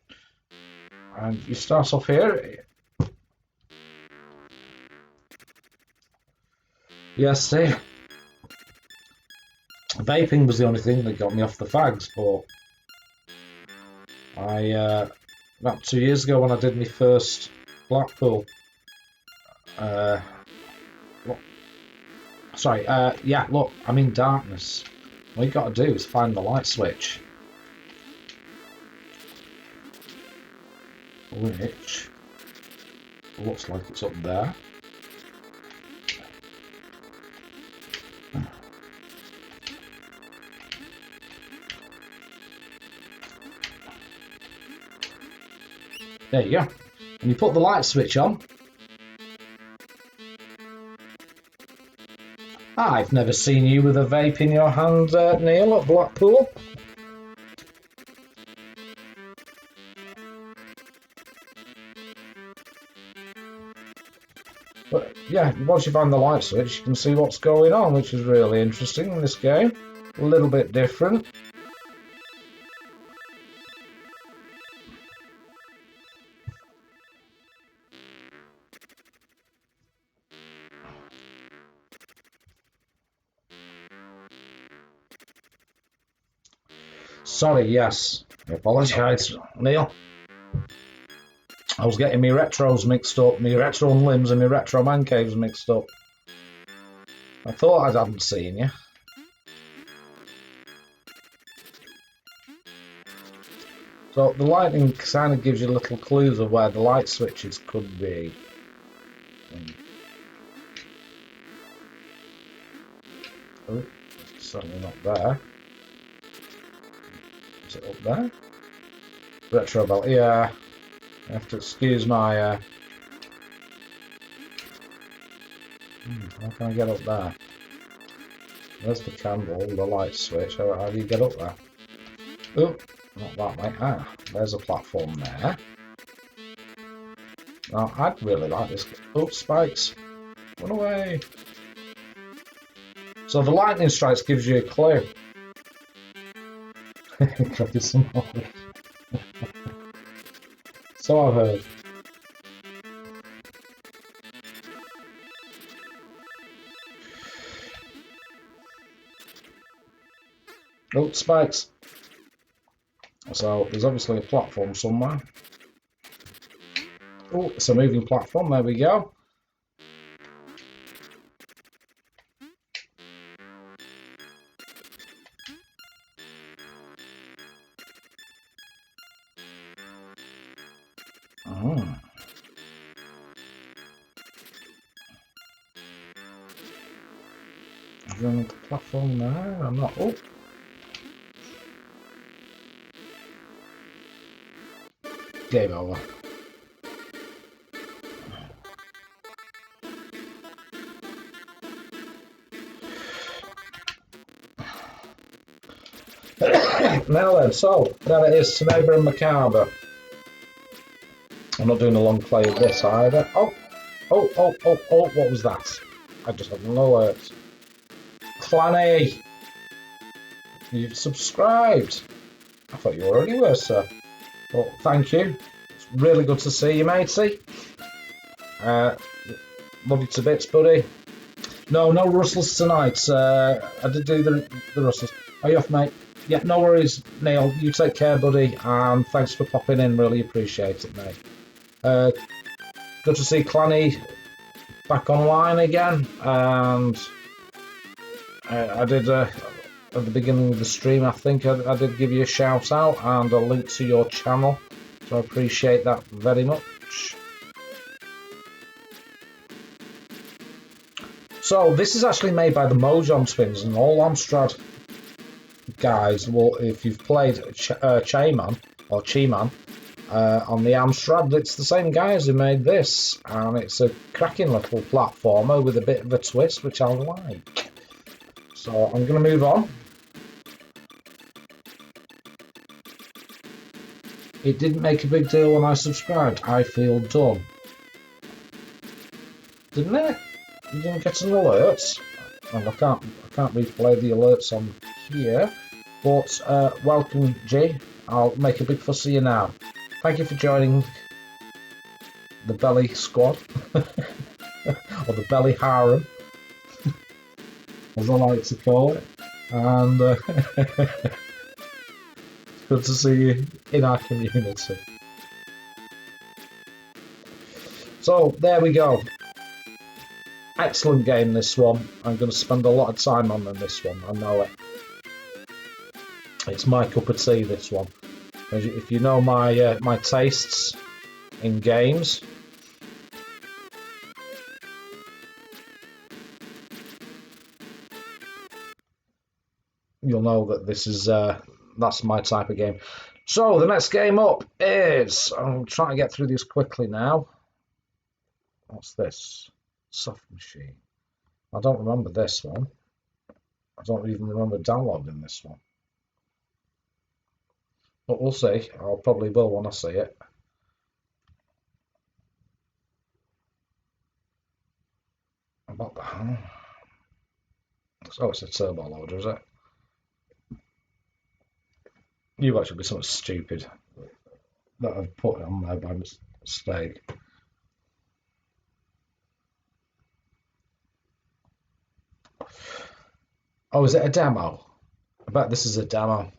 And you start off here. Yes, see. Vaping was the only thing that got me off the fags, but about 2 years ago when I did my first Blackpool, look, I'm in darkness. All you got to do is find the light switch, which looks like it's up there. There you go. And you put the light switch on. I've never seen you with a vape in your hand, Neil, at Blackpool. But yeah, once you find the light switch, you can see what's going on, which is really interesting in this game. A little bit different. Sorry, yes. I apologise, Neil. I was getting my retros mixed up, my retro and limbs and my retro man caves mixed up. I thought I hadn't seen you. So the lighting kind of gives you little clues of where the light switches could be. Oh, certainly not there. Is it up there? Retro belt, yeah. You have to excuse my... how can I get up there? There's the candle, the light switch. How do you get up there? Oh, not that way. Ah, there's a platform there. Now, I'd really like this. Oh, spikes. Run away. So the lightning strikes gives you a clue. Copy some more. So I've heard. Oh, spikes. So there's obviously a platform somewhere. Oh, it's a moving platform. There we go. Is there another platform there? I'm not. Oh. Game over. Now then, so there it is, Tenebra and Macabre. I'm not doing a long play of this either. Oh, what was that? I just had an alert. Clanny! You've subscribed. I thought you already were, sir. Well, thank you. It's really good to see you, matey. Love you to bits, buddy. No rustlers tonight. I did do the rustlers. Are you off, mate? Yeah, no worries, Neil. You take care, buddy, and thanks for popping in. Really appreciate it, mate. Good to see Clanny back online again, and I did at the beginning of the stream. I think I did give you a shout out and a link to your channel, so I appreciate that very much. So this is actually made by the Mojon twins, and all Amstrad guys. Well, if you've played Chi-Man or Chi-Man on the Amstrad, it's the same guys who made this, and it's a cracking little platformer with a bit of a twist, which I like. So I'm going to move on. It didn't make a big deal when I subscribed. I feel done. Didn't it? You didn't get an alert. Well, I can't replay the alerts on here. But welcome, G. I'll make a big fuss of you now. Thank you for joining the Belly Squad, or the Belly Harem, as I like to call it. And it's good to see you in our community. So there we go. Excellent game, this one. I'm going to spend a lot of time on this one. I know it. It's my cup of tea, this one. If you know my my tastes in games, you'll know that this is that's my type of game. So the next game up is, I'm trying to get through this quickly now. What's this? Soft Machine. I don't remember this one. I don't even remember downloading this one. But we'll see. I probably will when I see it. About that. Oh, it's a turbo loader, is it? You actually be something stupid that I've put on there by mistake. Oh, is it a demo? I bet this is a demo.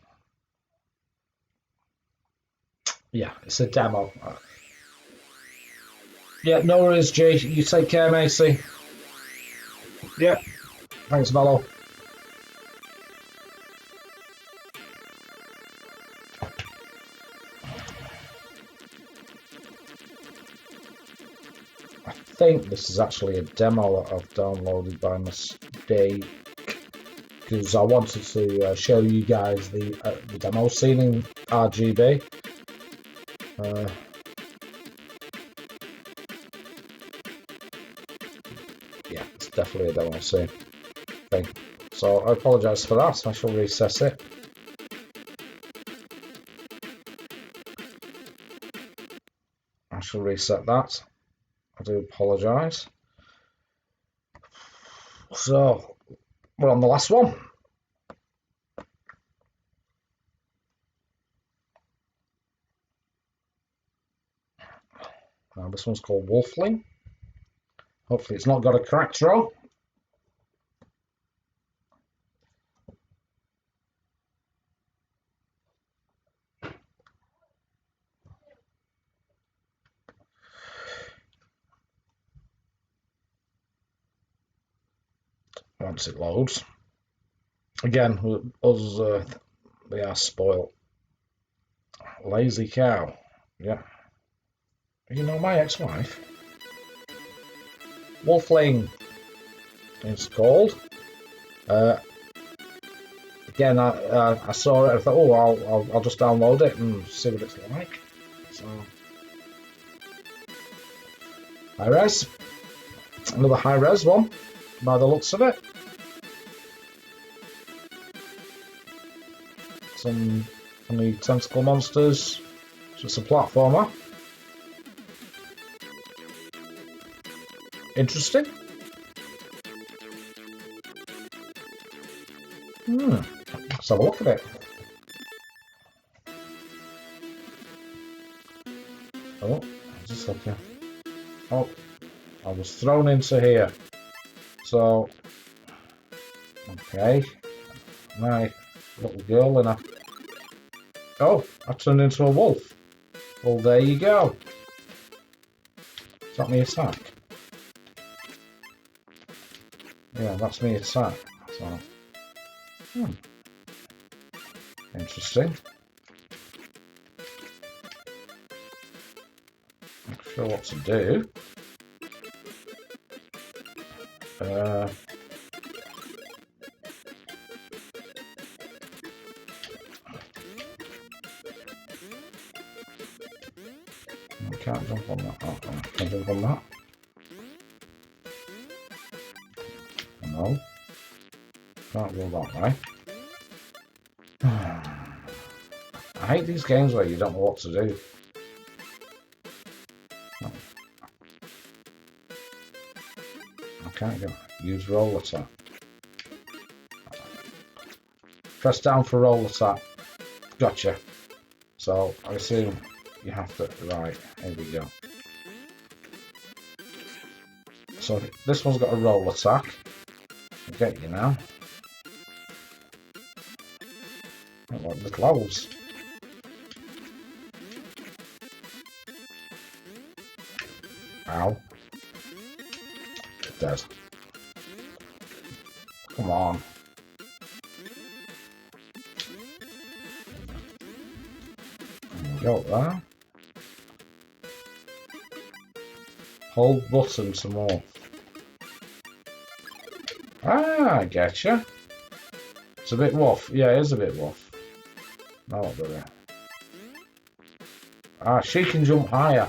Yeah, it's a demo. Yeah, no worries, G. You take care, Macy. Yeah. Thanks, Bello. I think this is actually a demo that I've downloaded by mistake because I wanted to show you guys the demo scene in RGB. Yeah, it's definitely a demo scene thing. So I apologise for that. I shall recess it. I shall reset that. I do apologise. So we're on the last one. Now this one's called Wolfling. Hopefully it's not got a cracked row. Once it loads. Again, us, they are spoiled. Lazy cow. Yeah. You know my ex-wife? Wolfling. It's called. Again, I saw it. I thought, oh, I'll just download it and see what it's like. So, high res. Another high res one, by the looks of it. Some funny tentacle monsters. Just a platformer. Interesting. Let's have a look at it. Oh, just looking. Oh, I was thrown into here. So, okay. My little girl and oh, I turned into a wolf. Well, there you go. Is that me attack? Yeah, that's me attack. So, interesting. Not sure what to do. I can't jump on that. Oh, I can jump on that. No. Can't go that way. I hate these games where you don't know what to do. I can't go. Use roll attack. Press down for roll attack. Gotcha. So I assume you have to. Right, here we go. So this one's got a roll attack. I'll get you now. I like the clouds. Ow. Dead. Come on. There we go there. Hold button to more. Ah, I getcha. It's a bit rough. Yeah, it is a bit rough. No, I'll do it. Ah, she can jump higher.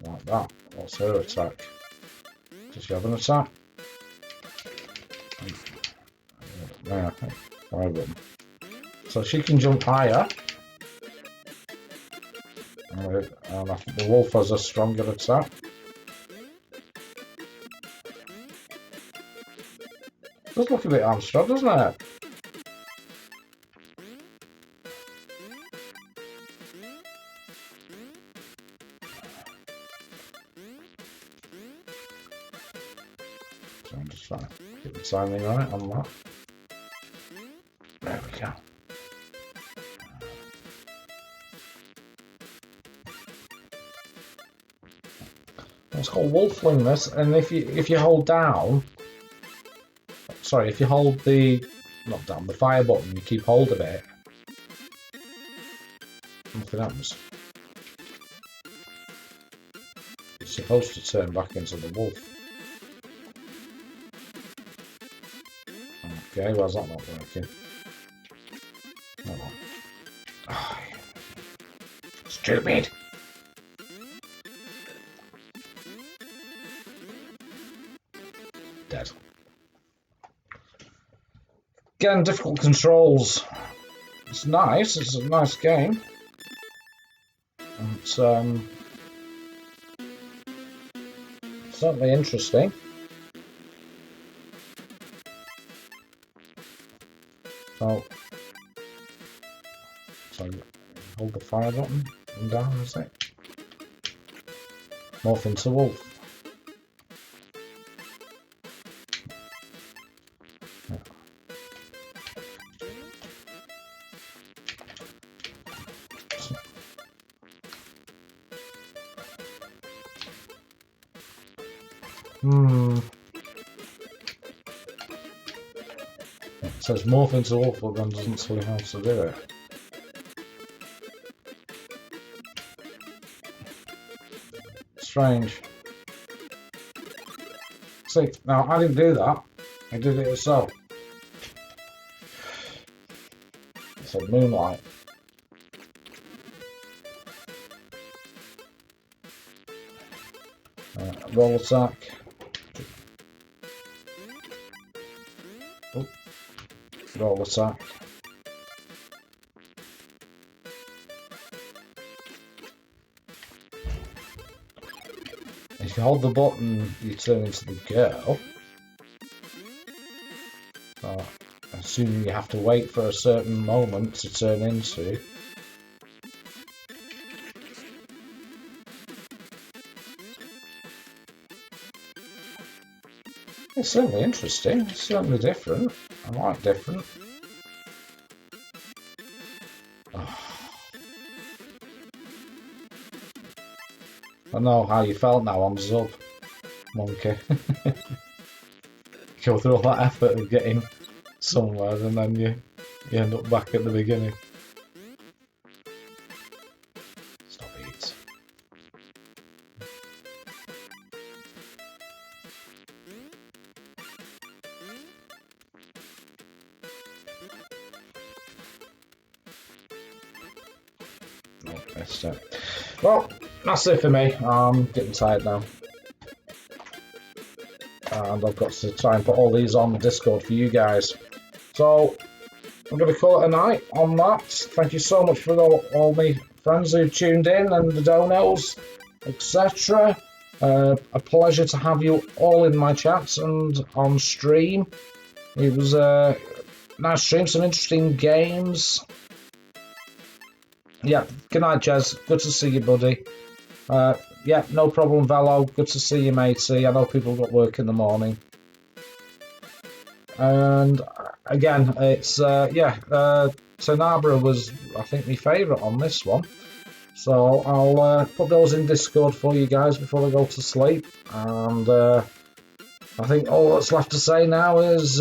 Like that. What's her attack? Does she have an attack? Yeah, so she can jump higher. And I think the wolf has a stronger attack. Does look a bit Amstrad, doesn't it? So I'm just trying to get the timing right on that. There we go. It's called Wolfling this, and if you hold down, sorry, if you hold the, not down, the fire button, you keep hold of it, nothing happens. It's supposed to turn back into the wolf. Okay, why's that not working? Oh. Oh, stupid! Dead. Again, difficult controls. It's nice, it's a nice game. It's certainly interesting. So hold the fire button and down, is it? Morph into wolf. It says morph into wolf, but then doesn't tell you how to do it. Strange. See, now I didn't do that. I did it myself. It said moonlight. Roll attack. Oh. Roll attack. If you hold the button, you turn into the girl. Assuming you have to wait for a certain moment to turn into. It's certainly interesting, it's certainly different. I like different. Oh. I know how you felt now on Zub, Monkey. Go through all that effort of getting somewhere and then you end up back at the beginning. Stop it. Oh, missed it. Well, that's it for me. I'm getting tired now. And I've got to try and put all these on the Discord for you guys. So, I'm going to call it a night on that. Thank you so much for all my friends who tuned in and the donos, etc. A pleasure to have you all in my chats and on stream. It was a nice stream, some interesting games. Yeah, good night, Jez. Good to see you, buddy. Yeah, no problem, Velo. Good to see you, matey. I know people got work in the morning. And again, it's Tanabra was, I think, my favourite on this one. So I'll put those in Discord for you guys before I go to sleep. And I think all that's left to say now is